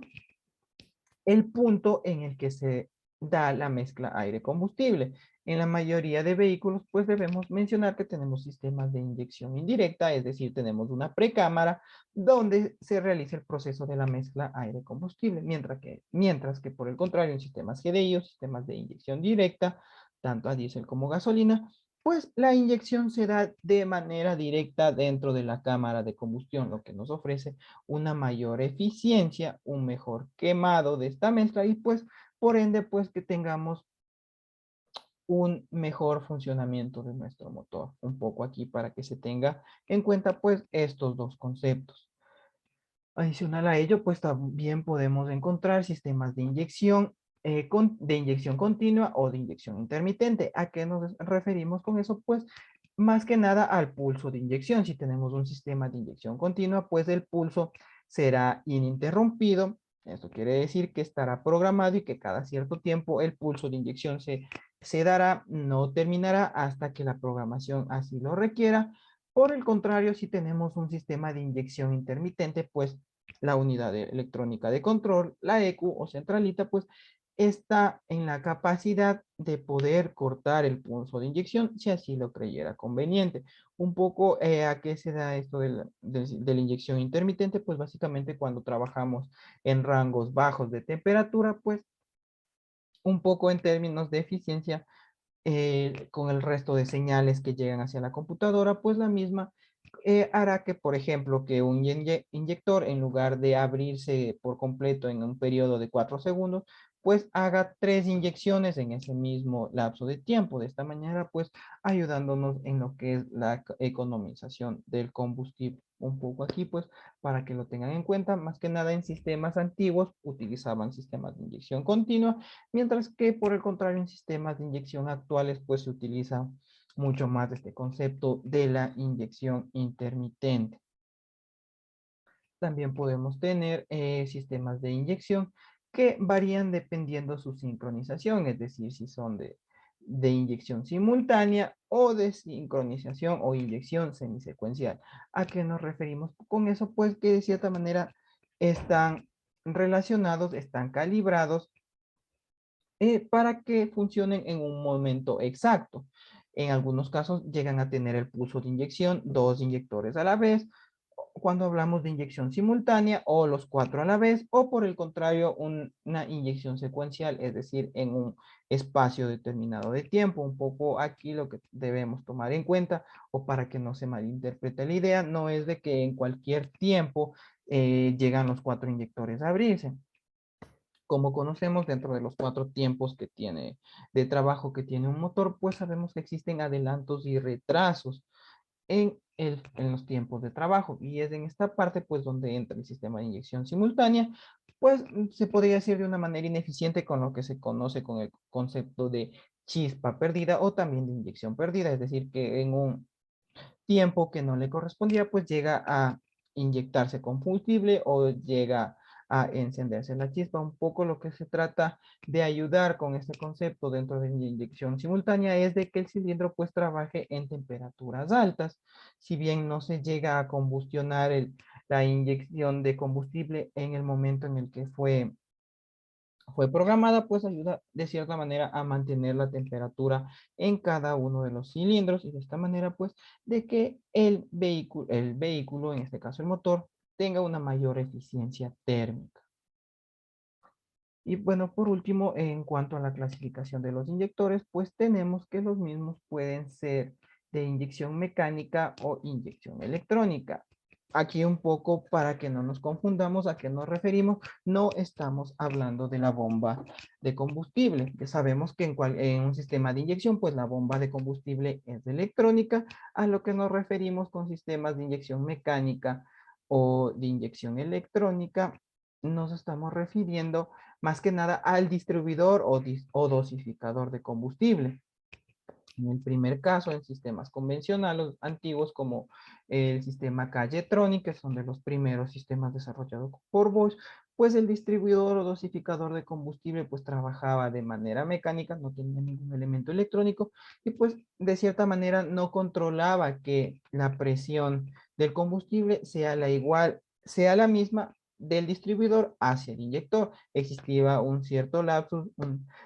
el punto en el que se da la mezcla aire-combustible. En la mayoría de vehículos, pues debemos mencionar que tenemos sistemas de inyección indirecta, es decir, tenemos una precámara donde se realiza el proceso de la mezcla aire-combustible, mientras que por el contrario, en sistemas GDI o sistemas de inyección directa, tanto a diésel como gasolina, pues la inyección se da de manera directa dentro de la cámara de combustión, lo que nos ofrece una mayor eficiencia, un mejor quemado de esta mezcla y pues por ende pues que tengamos un mejor funcionamiento de nuestro motor. Un poco aquí para que se tenga en cuenta pues estos dos conceptos. Adicional a ello, pues también podemos encontrar sistemas de inyección, de inyección continua o de inyección intermitente. ¿A qué nos referimos con eso? Pues más que nada al pulso de inyección. Si tenemos un sistema de inyección continua, pues el pulso será ininterrumpido. Esto quiere decir que estará programado y que cada cierto tiempo el pulso de inyección se dará, no terminará hasta que la programación así lo requiera. Por el contrario, si tenemos un sistema de inyección intermitente, pues la unidad electrónica de control, la ECU o centralita, pues está en la capacidad de poder cortar el pulso de inyección si así lo creyera conveniente. Un poco a qué se da esto de la inyección intermitente, pues básicamente cuando trabajamos en rangos bajos de temperatura, pues un poco en términos de eficiencia con el resto de señales que llegan hacia la computadora, pues la misma hará que, por ejemplo, que un inyector, en lugar de abrirse por completo en un periodo de 4 segundos, pues haga 3 inyecciones en ese mismo lapso de tiempo. De esta manera, pues ayudándonos en lo que es la economización del combustible. Un poco aquí, pues, para que lo tengan en cuenta, más que nada en sistemas antiguos utilizaban sistemas de inyección continua, mientras que por el contrario en sistemas de inyección actuales, pues se utiliza mucho más este concepto de la inyección intermitente. También podemos tener sistemas de inyección que varían dependiendo su sincronización, es decir, si son de inyección simultánea o de sincronización o inyección semisecuencial. ¿A qué nos referimos con eso? Pues que de cierta manera están relacionados, están calibrados para que funcionen en un momento exacto. En algunos casos llegan a tener el pulso de inyección, 2 inyectores a la vez, cuando hablamos de inyección simultánea o los 4 a la vez, o por el contrario, una inyección secuencial, es decir, en un espacio determinado de tiempo. Un poco aquí lo que debemos tomar en cuenta, o para que no se malinterprete la idea, no es de que en cualquier tiempo llegan los 4 inyectores a abrirse. Como conocemos dentro de los 4 tiempos que tiene de trabajo que tiene un motor, pues sabemos que existen adelantos y retrasos en los tiempos de trabajo. Y es en esta parte, pues, donde entra el sistema de inyección simultánea, pues se podría decir de una manera ineficiente con lo que se conoce con el concepto de chispa perdida o también de inyección perdida. Es decir, que en un tiempo que no le correspondía, pues llega a inyectarse combustible o llega a encenderse la chispa. Un poco lo que se trata de ayudar con este concepto dentro de la inyección simultánea es de que el cilindro pues trabaje en temperaturas altas. Si bien no se llega a combustionar la inyección de combustible en el momento en el que fue programada, pues ayuda de cierta manera a mantener la temperatura en cada uno de los cilindros y de esta manera pues de que el vehículo, en este caso el motor, tenga una mayor eficiencia térmica. Y bueno, por último, en cuanto a la clasificación de los inyectores, pues tenemos que los mismos pueden ser de inyección mecánica o inyección electrónica. Aquí un poco para que no nos confundamos a qué nos referimos, no estamos hablando de la bomba de combustible. Ya sabemos que en un sistema de inyección, pues la bomba de combustible es electrónica, a lo que nos referimos con sistemas de inyección mecánica o de inyección electrónica, nos estamos refiriendo más que nada al distribuidor o dosificador de combustible. En el primer caso, en sistemas convencionales antiguos como el sistema Calletronic, que son de los primeros sistemas desarrollados por Bosch, pues el distribuidor o dosificador de combustible pues trabajaba de manera mecánica, no tenía ningún elemento electrónico y pues de cierta manera no controlaba que la presión del combustible sea la misma del distribuidor hacia el inyector. Existía un cierto lapsus,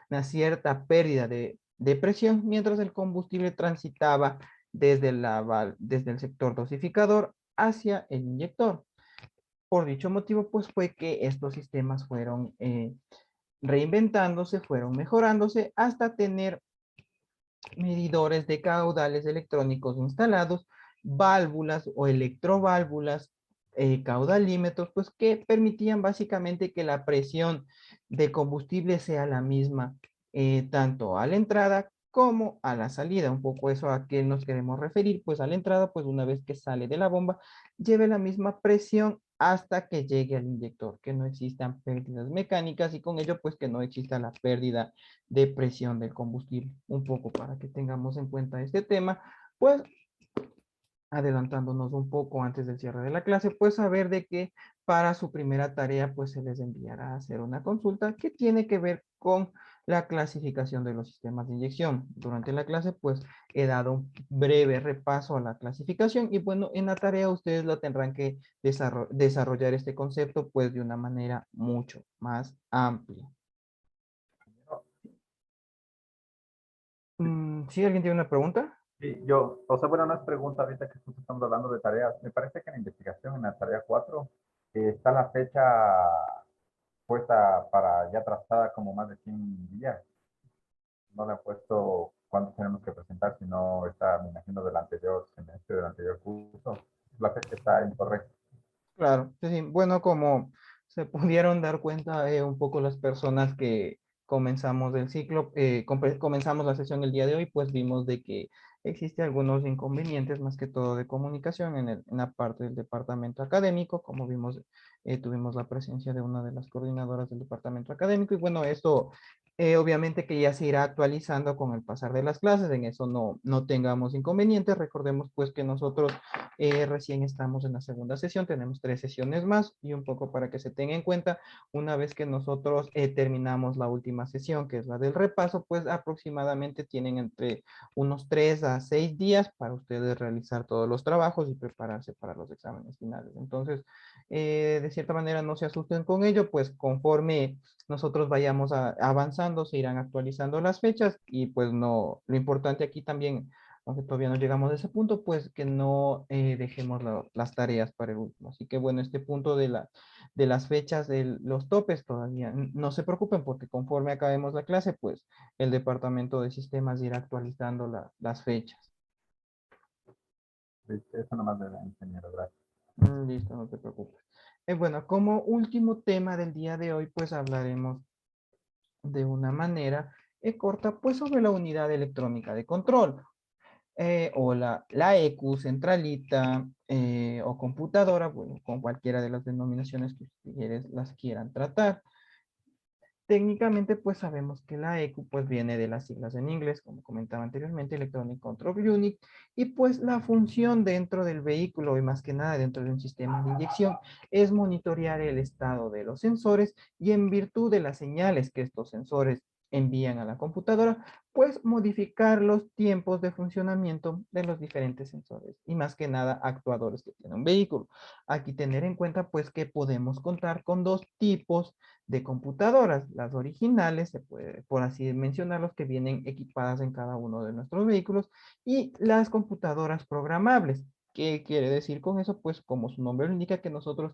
una cierta pérdida de presión, mientras el combustible transitaba desde el sector dosificador hacia el inyector. Por dicho motivo, pues fue que estos sistemas fueron reinventándose, fueron mejorándose hasta tener medidores de caudales electrónicos instalados, válvulas o electroválvulas, caudalímetros, pues que permitían básicamente que la presión de combustible sea la misma, tanto a la entrada como a la salida. Un poco eso a qué nos queremos referir, pues a la entrada, pues una vez que sale de la bomba, lleve la misma presión hasta que llegue al inyector, que no existan pérdidas mecánicas y con ello pues que no exista la pérdida de presión del combustible. Un poco para que tengamos en cuenta este tema, pues adelantándonos un poco antes del cierre de la clase, pues saber de que para su primera tarea pues se les enviará a hacer una consulta que tiene que ver con la clasificación de los sistemas de inyección. Durante la clase pues he dado un breve repaso a la clasificación y bueno, en la tarea ustedes lo tendrán que desarrollar este concepto pues de una manera mucho más amplia. ¿Sí? ¿Alguien tiene una pregunta? Sí, yo, o sea, bueno, no es pregunta ahorita que justo estamos hablando de tareas. Me parece que en la investigación, en la tarea 4 está la fecha puesta para ya trazada como más de 100 días. No le han puesto cuándo tenemos que presentar, sino está, me imagino, del anterior semestre, del anterior curso. La fecha está incorrecta. Claro, sí, sí. Bueno, como se pudieron dar cuenta un poco las personas que comenzamos el ciclo, comenzamos la sesión el día de hoy, pues vimos de que existe algunos inconvenientes, más que todo de comunicación en la parte del departamento académico. Como vimos, tuvimos la presencia de una de las coordinadoras del departamento académico y bueno, esto obviamente que ya se irá actualizando con el pasar de las clases, en eso no tengamos inconvenientes. Recordemos pues que nosotros recién estamos en la segunda sesión, tenemos 3 sesiones más y un poco para que se tenga en cuenta, una vez que nosotros terminamos la última sesión, que es la del repaso, pues aproximadamente tienen entre unos 3 a 6 días para ustedes realizar todos los trabajos y prepararse para los exámenes finales. Entonces, de cierta manera no se asusten con ello, pues conforme nosotros vayamos avanzando, se irán actualizando las fechas y pues no, lo importante aquí también, aunque todavía no llegamos a ese punto, pues que no dejemos las tareas para el último. Así que bueno, este punto de las fechas, de los topes todavía, no se preocupen porque conforme acabemos la clase, pues el departamento de sistemas irá actualizando las fechas. Eso nomás de la ingeniero, gracias. Listo, no te preocupes. Bueno, como último tema del día de hoy, pues hablaremos de una manera corta, pues sobre la unidad electrónica de control. O la EQ, centralita o computadora, bueno, con cualquiera de las denominaciones que ustedes las quieran tratar. Técnicamente, pues sabemos que la EQ pues viene de las siglas en inglés, como comentaba anteriormente, Electronic Control Unit, y pues la función dentro del vehículo y más que nada dentro de un sistema de inyección es monitorear el estado de los sensores y en virtud de las señales que estos sensores envían a la computadora, pues modificar los tiempos de funcionamiento de los diferentes sensores y más que nada actuadores que tiene un vehículo. Aquí tener en cuenta pues que podemos contar con dos tipos de computadoras, las originales, se puede, por así mencionarlos, que vienen equipadas en cada uno de nuestros vehículos, y las computadoras programables. ¿Qué quiere decir con eso? Pues como su nombre lo indica, que nosotros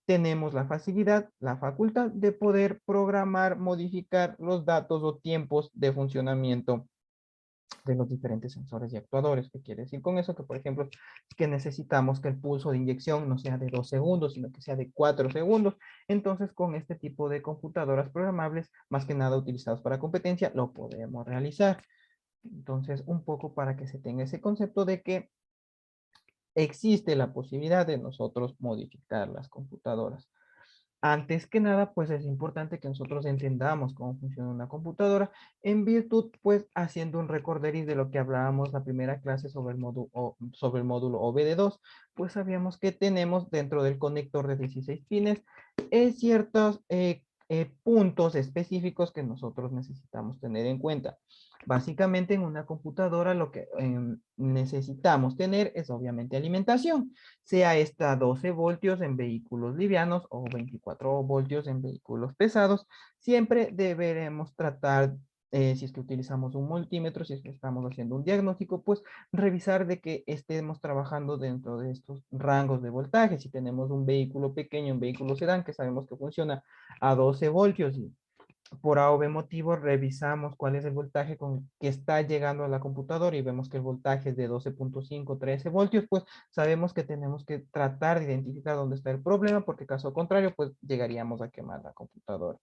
tenemos la facilidad, la facultad de poder programar, modificar los datos o tiempos de funcionamiento de los diferentes sensores y actuadores. ¿Qué quiere decir con eso? Que, por ejemplo, que necesitamos que el pulso de inyección no sea de 2 segundos, sino que sea de 4 segundos. Entonces, con este tipo de computadoras programables, más que nada utilizados para competencia, lo podemos realizar. Entonces, un poco para que se tenga ese concepto de que existe la posibilidad de nosotros modificar las computadoras. Antes que nada, pues es importante que nosotros entendamos cómo funciona una computadora en virtud, pues haciendo un recorderis de lo que hablábamos la primera clase sobre el módulo OBD2, pues sabíamos que tenemos dentro del conector de 16 pines ciertos puntos específicos que nosotros necesitamos tener en cuenta. Básicamente en una computadora lo que necesitamos tener es obviamente alimentación, sea esta 12 voltios en vehículos livianos o 24 voltios en vehículos pesados. Siempre deberemos tratar, si es que utilizamos un multímetro, si es que estamos haciendo un diagnóstico, pues revisar de que estemos trabajando dentro de estos rangos de voltaje. Si tenemos un vehículo pequeño, un vehículo sedán, que sabemos que funciona a 12 voltios y por A o B motivo revisamos cuál es el voltaje con que está llegando a la computadora y vemos que el voltaje es de 12.5, 13 voltios, pues sabemos que tenemos que tratar de identificar dónde está el problema, porque caso contrario, pues llegaríamos a quemar la computadora.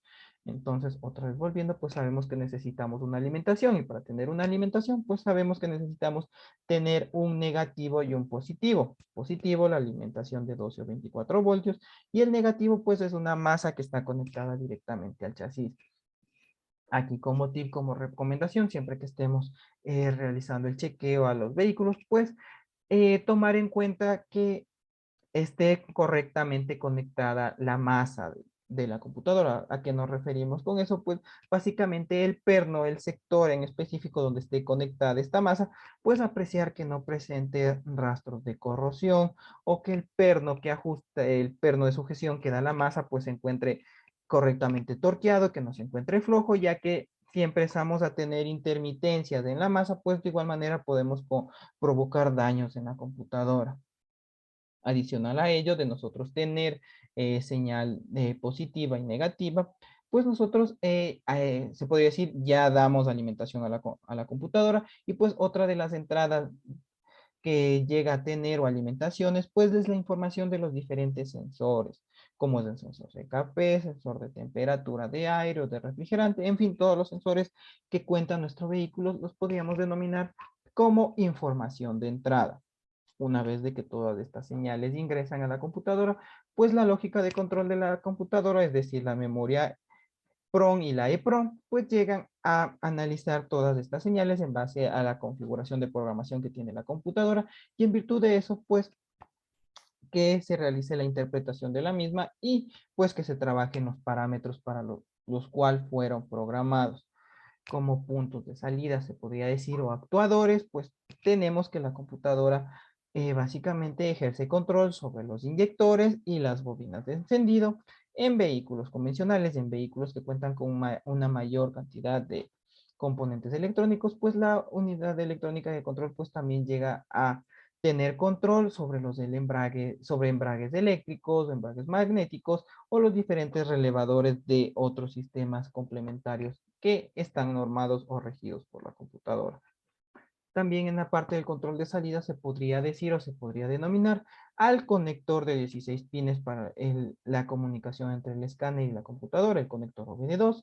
Entonces, otra vez volviendo, pues sabemos que necesitamos una alimentación y para tener una alimentación, pues sabemos que necesitamos tener un negativo y un positivo. Positivo, la alimentación de 12 o 24 voltios y el negativo, pues es una masa que está conectada directamente al chasis. Aquí como tip, como recomendación, siempre que estemos realizando el chequeo a los vehículos, pues tomar en cuenta que esté correctamente conectada la masa de la computadora. ¿A qué nos referimos con eso? Pues básicamente el perno, el sector en específico donde esté conectada esta masa, pues apreciar que no presente rastros de corrosión o que el perno que ajusta, el perno de sujeción que da la masa, pues se encuentre correctamente torqueado, que no se encuentre flojo, ya que si empezamos a tener intermitencias en la masa, pues de igual manera podemos provocar daños en la computadora. Adicional a ello, de nosotros tener señal positiva y negativa, pues nosotros, se podría decir, ya damos alimentación a a la computadora y pues otra de las entradas que llega a tener o alimentaciones, pues es la información de los diferentes sensores, como es el sensor CKP, sensor de temperatura de aire o de refrigerante, en fin, todos los sensores que cuenta nuestro vehículo los podríamos denominar como información de entrada. Una vez de que todas estas señales ingresan a la computadora, pues la lógica de control de la computadora, es decir, la memoria PROM y la EPROM, pues llegan a analizar todas estas señales en base a la configuración de programación que tiene la computadora y en virtud de eso, pues que se realice la interpretación de la misma y pues que se trabajen los parámetros para los cuales fueron programados como puntos de salida, se podría decir, o actuadores, pues tenemos que la computadora básicamente ejerce control sobre los inyectores y las bobinas de encendido en vehículos convencionales, en vehículos que cuentan con una mayor cantidad de componentes electrónicos, pues la unidad de electrónica de control pues también llega a tener control sobre los del embrague, sobre embragues eléctricos, embragues magnéticos o los diferentes relevadores de otros sistemas complementarios que están normados o regidos por la computadora. También en la parte del control de salida se podría decir o se podría denominar al conector de 16 pines para la comunicación entre el escáner y la computadora, el conector OBD2.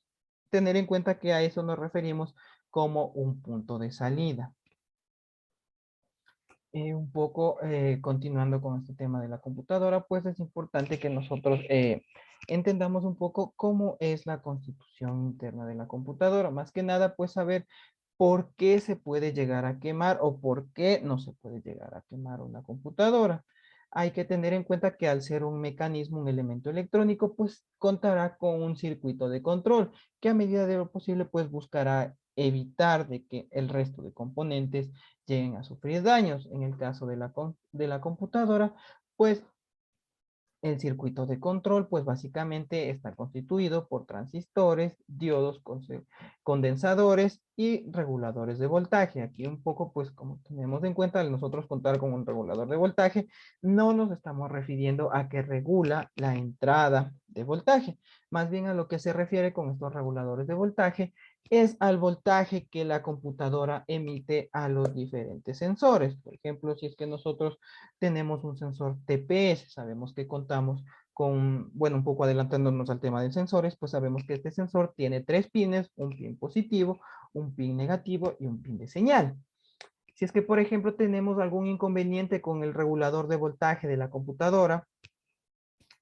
Tener en cuenta que a eso nos referimos como un punto de salida. Un poco continuando con este tema de la computadora, pues es importante que nosotros entendamos un poco cómo es la constitución interna de la computadora. Más que nada, pues saber por qué se puede llegar a quemar o por qué no se puede llegar a quemar una computadora. Hay que tener en cuenta que al ser un mecanismo, un elemento electrónico, pues contará con un circuito de control que a medida de lo posible, pues buscará evitar de que el resto de componentes lleguen a sufrir daños. En el caso de de la computadora, pues el circuito de control, pues básicamente está constituido por transistores, diodos, condensadores y reguladores de voltaje. Aquí un poco, pues como tenemos en cuenta, al nosotros contar con un regulador de voltaje, no nos estamos refiriendo a que regula la entrada de voltaje. Más bien a lo que se refiere con estos reguladores de voltaje es al voltaje que la computadora emite a los diferentes sensores. Por ejemplo, si es que nosotros tenemos un sensor TPS, sabemos que contamos con, bueno, un poco adelantándonos al tema de sensores, pues sabemos que este sensor tiene 3 pines, un pin positivo, un pin negativo y un pin de señal. Si es que, por ejemplo, tenemos algún inconveniente con el regulador de voltaje de la computadora,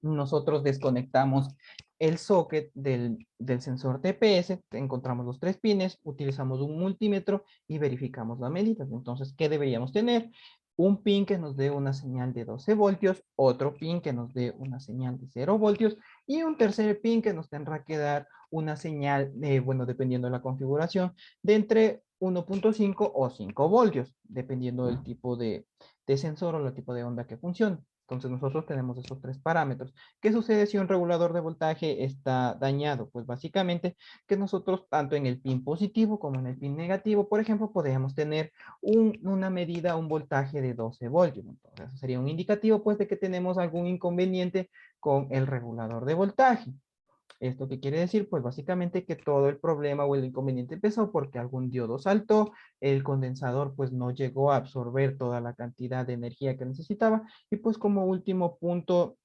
nosotros desconectamos el socket del sensor TPS, encontramos los 3 pines, utilizamos un multímetro y verificamos la medida. Entonces, ¿qué deberíamos tener? un pin que nos dé una señal de 12 voltios, otro pin que nos dé una señal de 0 voltios y un tercer pin que nos tendrá que dar una señal, bueno, dependiendo de la configuración, de entre 1.5 o 5 voltios, dependiendo del tipo de sensor o el tipo de onda que funcione. Entonces nosotros tenemos esos tres parámetros. ¿Qué sucede si un regulador de voltaje está dañado? Pues básicamente que nosotros tanto en el pin positivo como en el pin negativo, por ejemplo, podemos tener una medida, un voltaje de 12 voltios. Entonces eso sería un indicativo pues de que tenemos algún inconveniente con el regulador de voltaje. ¿Esto qué quiere decir? Pues básicamente que todo el problema o el inconveniente empezó porque algún diodo saltó, el condensador pues no llegó a absorber toda la cantidad de energía que necesitaba y pues como último punto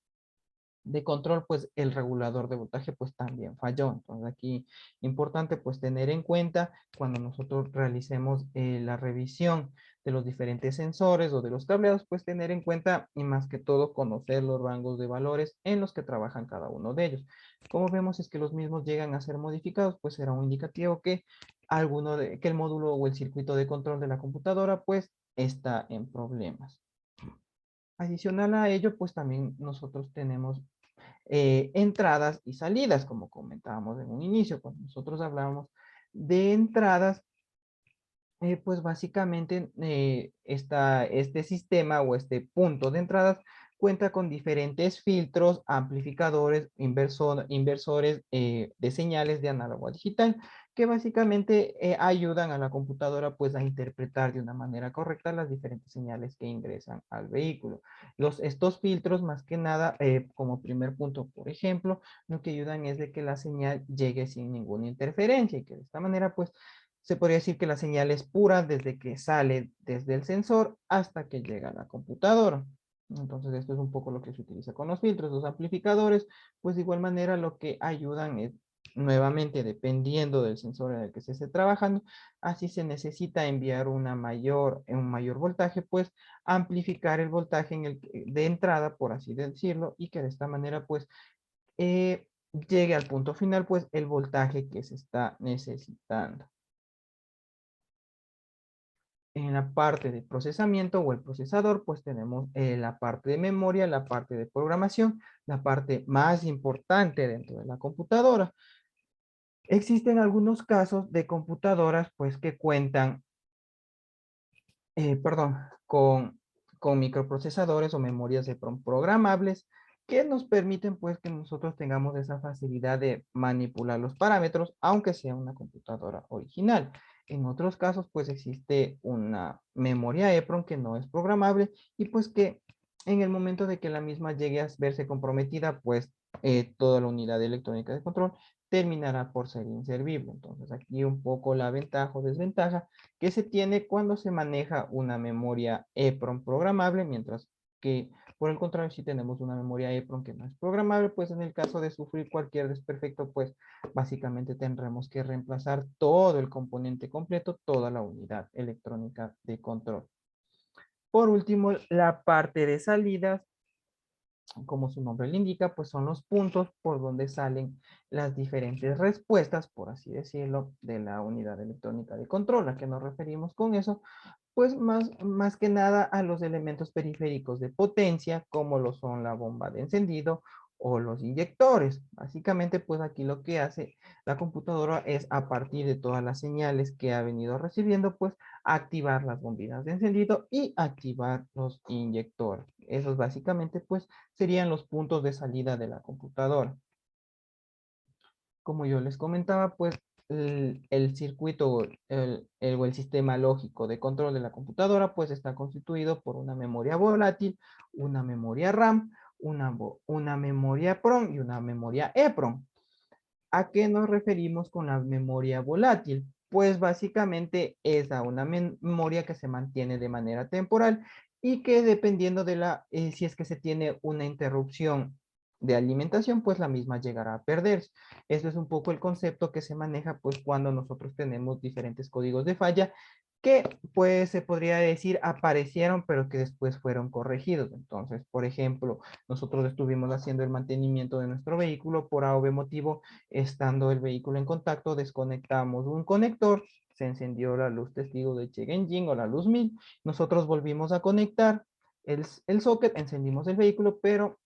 de control, pues el regulador de voltaje pues también falló. Entonces aquí importante pues tener en cuenta cuando nosotros realicemos la revisión de los diferentes sensores o de los cableados, pues tener en cuenta y más que todo conocer los rangos de valores en los que trabajan cada uno de ellos. Como vemos es que los mismos llegan a ser modificados, pues será un indicativo que que el módulo o el circuito de control de la computadora pues está en problemas. Adicional a ello, pues también nosotros tenemos entradas y salidas, como comentábamos en un inicio, cuando nosotros hablábamos de entradas, pues básicamente este sistema o este punto de entradas cuenta con diferentes filtros, amplificadores, inversores de señales de análogo a digital, que básicamente ayudan a la computadora pues a interpretar de una manera correcta las diferentes señales que ingresan al vehículo. Estos filtros más que nada, como primer punto, por ejemplo, lo que ayudan es de que la señal llegue sin ninguna interferencia y que de esta manera pues se podría decir que la señal es pura desde que sale desde el sensor hasta que llega a la computadora. Entonces esto es un poco lo que se utiliza con los filtros. Los amplificadores, pues de igual manera lo que ayudan es, nuevamente, dependiendo del sensor en el que se esté trabajando, así se necesita enviar un mayor voltaje, pues amplificar el voltaje de entrada, por así decirlo, y que de esta manera, pues, llegue al punto final, pues, el voltaje que se está necesitando. En la parte de procesamiento o el procesador, pues tenemos la parte de memoria, la parte de programación, la parte más importante dentro de la computadora. Existen algunos casos de computadoras, pues, que cuentan, perdón, con microprocesadores o memorias EPROM programables que nos permiten, pues, que nosotros tengamos esa facilidad de manipular los parámetros, aunque sea una computadora original. En otros casos, pues, existe una memoria EPROM que no es programable y, pues, que en el momento de que la misma llegue a verse comprometida, pues, toda la unidad electrónica de control terminará por ser inservible. Entonces, aquí un poco la ventaja o desventaja que se tiene cuando se maneja una memoria EPROM programable, mientras que por el contrario, si tenemos una memoria EPROM que no es programable, pues en el caso de sufrir cualquier desperfecto, pues básicamente tendremos que reemplazar todo el componente completo, toda la unidad electrónica de control. Por último, la parte de salidas, como su nombre le indica, pues son los puntos por donde salen las diferentes respuestas, por así decirlo, de la unidad electrónica de control. ¿A qué nos referimos con eso? Pues más que nada a los elementos periféricos de potencia, como lo son la bomba de encendido o los inyectores. Básicamente, pues aquí lo que hace la computadora es, a partir de todas las señales que ha venido recibiendo, pues activar las bombillas de encendido y activar los inyectores. Esos básicamente, pues, serían los puntos de salida de la computadora. Como yo les comentaba, pues el circuito o el sistema lógico de control de la computadora, pues está constituido por una memoria volátil, una memoria RAM, una memoria PROM y una memoria EPROM. ¿A qué nos referimos con la memoria volátil? Pues básicamente es a una memoria que se mantiene de manera temporal y que dependiendo de si es que se tiene una interrupción de alimentación, pues la misma llegará a perderse. Esto es un poco el concepto que se maneja pues cuando nosotros tenemos diferentes códigos de falla que pues se podría decir aparecieron pero que después fueron corregidos. Entonces, por ejemplo, nosotros estuvimos haciendo el mantenimiento de nuestro vehículo por A o B motivo, estando el vehículo en contacto, desconectamos un conector, se encendió la luz testigo de check engine o la luz 1000, nosotros volvimos a conectar el socket, encendimos el vehículo, pero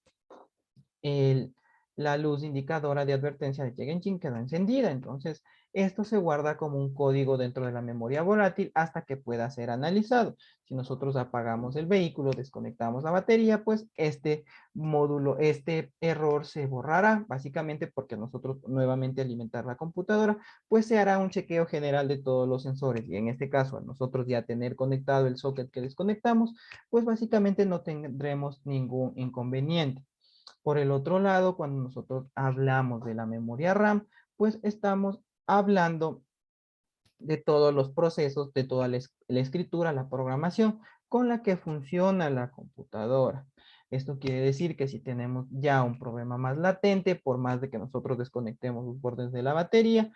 el, la luz indicadora de advertencia de check engine quedó encendida. Entonces, esto se guarda como un código dentro de la memoria volátil hasta que pueda ser analizado. Si nosotros apagamos el vehículo, desconectamos la batería, pues este módulo, este error se borrará, básicamente porque nosotros nuevamente alimentar la computadora, pues se hará un chequeo general de todos los sensores. Y en este caso, al nosotros ya tener conectado el socket que desconectamos, pues básicamente no tendremos ningún inconveniente. Por el otro lado, cuando nosotros hablamos de la memoria RAM, pues estamos hablando de todos los procesos, de toda la escritura, la programación con la que funciona la computadora. Esto quiere decir que si tenemos ya un problema más latente, por más de que nosotros desconectemos los bordes de la batería,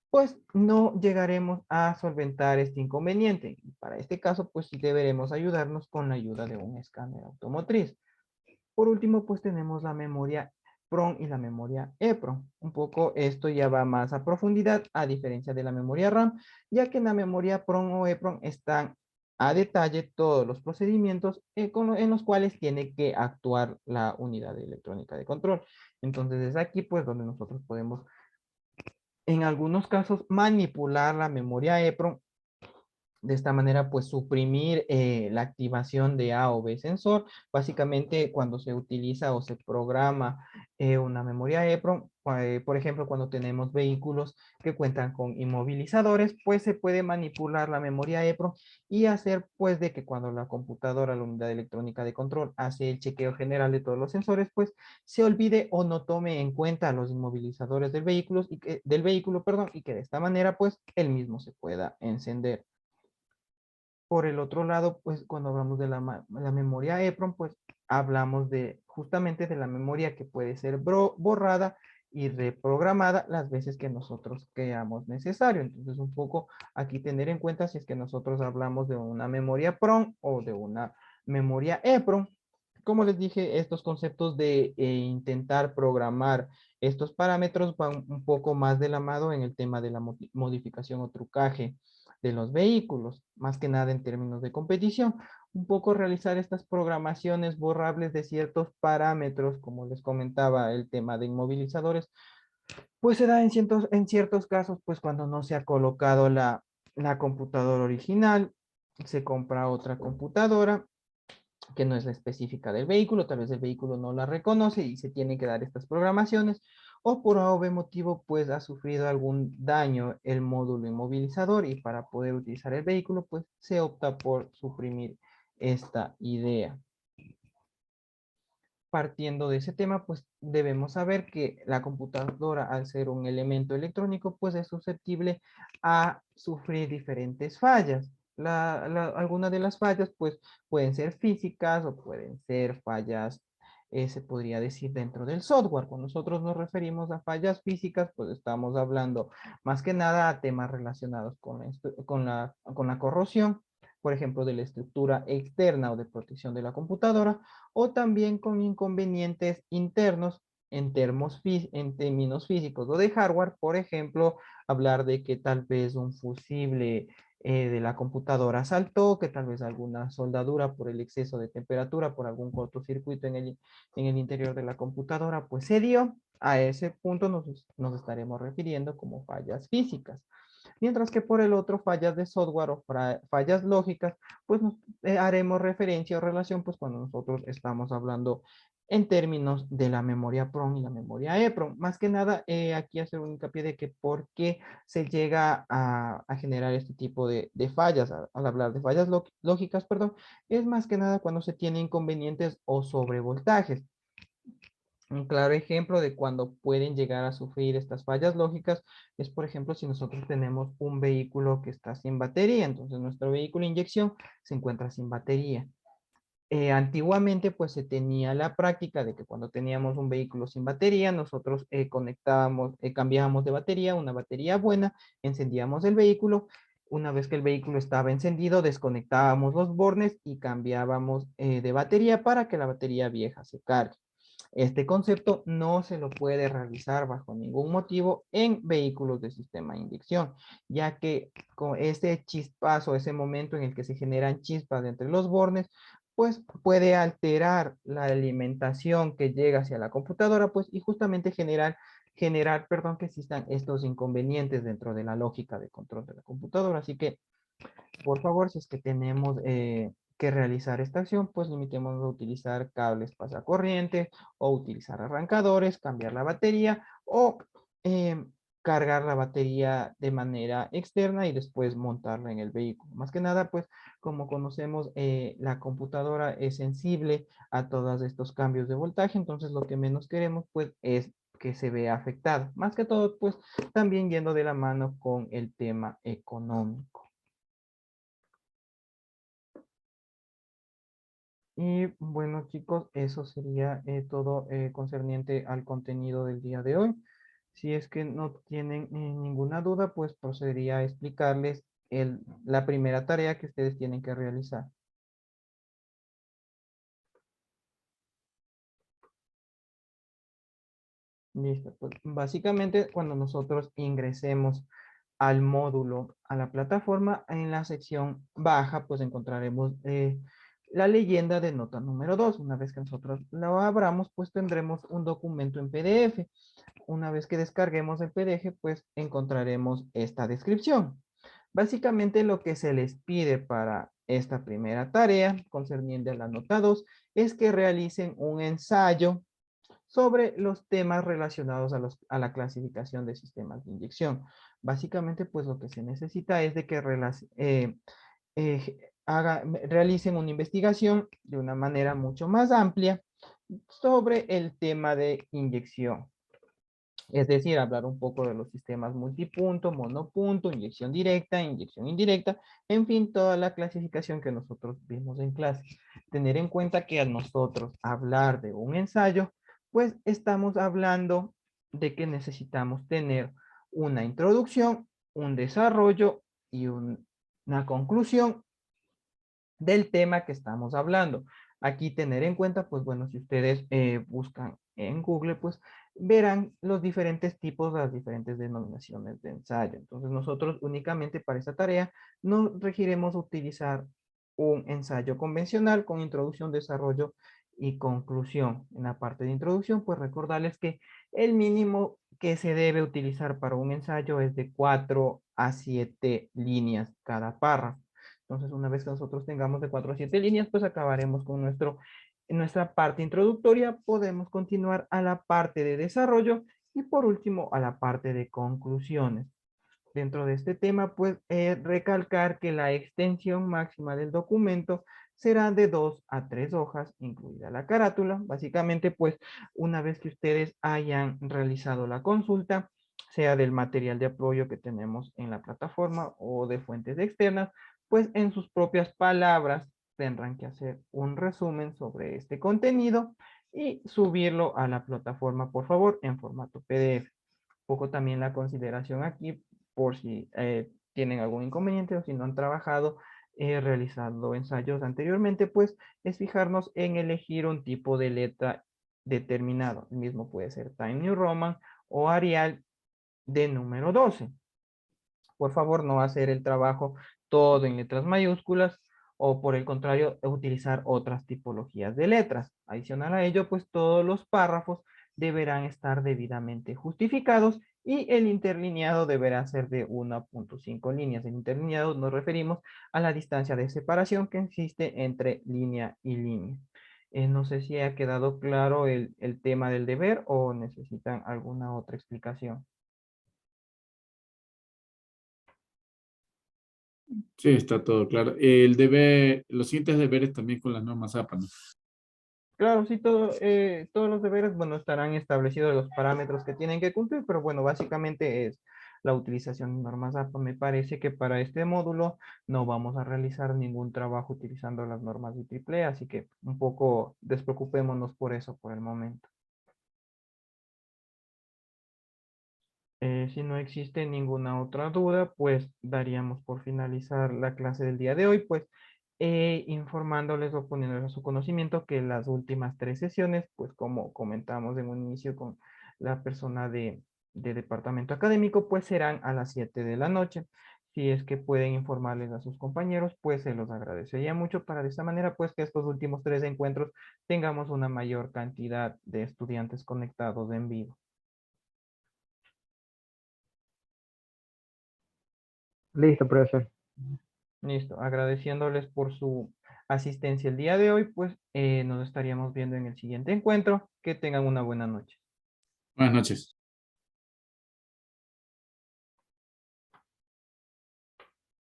pues no llegaremos a solventar este inconveniente. Para este caso, pues sí deberemos ayudarnos con la ayuda de un escáner automotriz. Por último, pues tenemos la memoria PROM y la memoria EPROM. Un poco esto ya va más a profundidad, a diferencia de la memoria RAM, ya que en la memoria PROM o EPROM están a detalle todos los procedimientos en los cuales tiene que actuar la unidad de electrónica de control. Entonces es aquí pues donde nosotros podemos en algunos casos manipular la memoria EPROM de esta manera, pues suprimir la activación de A o B sensor. Básicamente, cuando se utiliza o se programa una memoria EPROM, por ejemplo, cuando tenemos vehículos que cuentan con inmovilizadores, pues se puede manipular la memoria EPROM y hacer pues de que cuando la computadora, la unidad electrónica de control, hace el chequeo general de todos los sensores, pues se olvide o no tome en cuenta los inmovilizadores del vehículo, perdón, y que de esta manera pues el mismo se pueda encender. Por el otro lado, pues cuando hablamos de la memoria EPROM, pues hablamos de justamente de la memoria que puede ser borrada y reprogramada las veces que nosotros creamos necesario. Entonces, un poco aquí tener en cuenta si es que nosotros hablamos de una memoria PROM o de una memoria EPROM. Como les dije, estos conceptos de intentar programar estos parámetros van un poco más de la mano en el tema de la modificación o trucaje de los vehículos, más que nada en términos de competición. Un poco realizar estas programaciones borrables de ciertos parámetros, como les comentaba, el tema de inmovilizadores, pues se da en ciertos casos, pues cuando no se ha colocado la computadora original, se compra otra computadora que no es la específica del vehículo, tal vez el vehículo no la reconoce y se tienen que dar estas programaciones, o por A o B motivo, pues ha sufrido algún daño el módulo inmovilizador y para poder utilizar el vehículo, pues se opta por suprimir esta idea. Partiendo de ese tema, pues debemos saber que la computadora, al ser un elemento electrónico, pues es susceptible a sufrir diferentes fallas. Algunas de las fallas, pues pueden ser físicas o pueden ser fallas, se podría decir, dentro del software. Cuando nosotros nos referimos a fallas físicas, pues estamos hablando más que nada a temas relacionados con la corrosión, por ejemplo, de la estructura externa o de protección de la computadora, o también con inconvenientes internos en términos físicos o de hardware, por ejemplo, hablar de que tal vez un fusible de la computadora saltó, que tal vez alguna soldadura por el exceso de temperatura, por algún cortocircuito en el interior de la computadora, pues se dio. A ese punto nos estaremos refiriendo como fallas físicas. Mientras que por el otro, fallas de software o fallas lógicas, pues haremos referencia o relación pues cuando nosotros estamos hablando en términos de la memoria PROM y la memoria EPROM. Más que nada, aquí hacer un hincapié de que por qué se llega a generar este tipo de fallas, al hablar de fallas lógicas, perdón, es más que nada cuando se tienen inconvenientes o sobrevoltajes. Un claro ejemplo de cuando pueden llegar a sufrir estas fallas lógicas es, por ejemplo, si nosotros tenemos un vehículo que está sin batería, entonces nuestro vehículo de inyección se encuentra sin batería. Antiguamente pues se tenía la práctica de que cuando teníamos un vehículo sin batería, nosotros conectábamos, cambiábamos de batería, una batería buena, encendíamos el vehículo. Una vez que el vehículo estaba encendido, desconectábamos los bornes y cambiábamos de batería para que la batería vieja se cargue. Este concepto no se lo puede realizar bajo ningún motivo en vehículos de sistema de inyección, ya que con este chispazo, ese momento en el que se generan chispas entre los bornes, pues puede alterar la alimentación que llega hacia la computadora, pues, y justamente perdón, que existan estos inconvenientes dentro de la lógica de control de la computadora. Así que, por favor, si es que tenemos que realizar esta acción, pues limitémonos a utilizar cables pasacorriente o utilizar arrancadores, cambiar la batería o eh, cargar la batería de manera externa y después montarla en el vehículo. Más que nada, pues como conocemos, la computadora es sensible a todos estos cambios de voltaje, entonces lo que menos queremos pues es que se vea afectada. Más que todo, pues también yendo de la mano con el tema económico. Y bueno, chicos, eso sería todo concerniente al contenido del día de hoy. Si es que no tienen ninguna duda, pues procedería a explicarles la primera tarea que ustedes tienen que realizar. Listo, pues básicamente cuando nosotros ingresemos al módulo, a la plataforma, en la sección baja, pues encontraremos la leyenda de nota número 2. Una vez que nosotros lo abramos, pues tendremos un documento en PDF. Una vez que descarguemos el PDF, pues encontraremos esta descripción. Básicamente lo que se les pide para esta primera tarea concerniente a la nota 2 es que realicen un ensayo sobre los temas relacionados a la clasificación de sistemas de inyección. Básicamente, pues lo que se necesita es de que realicen una investigación de una manera mucho más amplia sobre el tema de inyección. Es decir, hablar un poco de los sistemas multipunto, monopunto, inyección directa, inyección indirecta, en fin, toda la clasificación que nosotros vimos en clase. Tener en cuenta que a nosotros hablar de un ensayo, pues estamos hablando de que necesitamos tener una introducción, un desarrollo y una conclusión del tema que estamos hablando. Aquí tener en cuenta, pues bueno, si ustedes buscan en Google, pues verán los diferentes tipos, las diferentes denominaciones de ensayo. Entonces nosotros únicamente para esta tarea nos regiremos a utilizar un ensayo convencional con introducción, desarrollo y conclusión. En la parte de introducción, pues recordarles que el mínimo que se debe utilizar para un ensayo es de 4 a 7 líneas cada párrafo. Entonces, una vez que nosotros tengamos de 4 a 7 líneas, pues acabaremos con nuestra parte introductoria. Podemos continuar a la parte de desarrollo y por último a la parte de conclusiones. Dentro de este tema, pues recalcar que la extensión máxima del documento será de 2 a 3 hojas, incluida la carátula. Básicamente, pues una vez que ustedes hayan realizado la consulta, sea del material de apoyo que tenemos en la plataforma o de fuentes externas, pues en sus propias palabras tendrán que hacer un resumen sobre este contenido y subirlo a la plataforma, por favor, en formato PDF. Poco también la consideración aquí, por si tienen algún inconveniente o si no han trabajado realizando ensayos anteriormente, pues es fijarnos en elegir un tipo de letra determinado. El mismo puede ser Times New Roman o Arial de número 12. Por favor, no hacer el trabajo todo en letras mayúsculas o por el contrario, utilizar otras tipologías de letras. Adicional a ello, pues todos los párrafos deberán estar debidamente justificados y el interlineado deberá ser de 1.5 líneas. En interlineado nos referimos a la distancia de separación que existe entre línea y línea. No sé si ha quedado claro el tema del deber o necesitan alguna otra explicación. Sí, está todo claro. Los siguientes deberes también con las normas APA, ¿no? Claro, sí, todos los deberes, bueno, estarán establecidos los parámetros que tienen que cumplir, pero bueno, básicamente es la utilización de normas APA. Me parece que para este módulo no vamos a realizar ningún trabajo utilizando las normas de IEEE, así que un poco despreocupémonos por eso por el momento. Si no existe ninguna otra duda, pues daríamos por finalizar la clase del día de hoy, pues informándoles o poniéndoles a su conocimiento que las últimas 3 sesiones, pues como comentamos en un inicio con la persona de departamento académico, pues serán a las 7 de la noche. Si es que pueden informarles a sus compañeros, pues se los agradecería mucho para de esta manera, pues que estos últimos 3 encuentros tengamos una mayor cantidad de estudiantes conectados en vivo. Listo, profesor. Listo, agradeciéndoles por su asistencia el día de hoy, pues nos estaríamos viendo en el siguiente encuentro. Que tengan una buena noche. Buenas noches.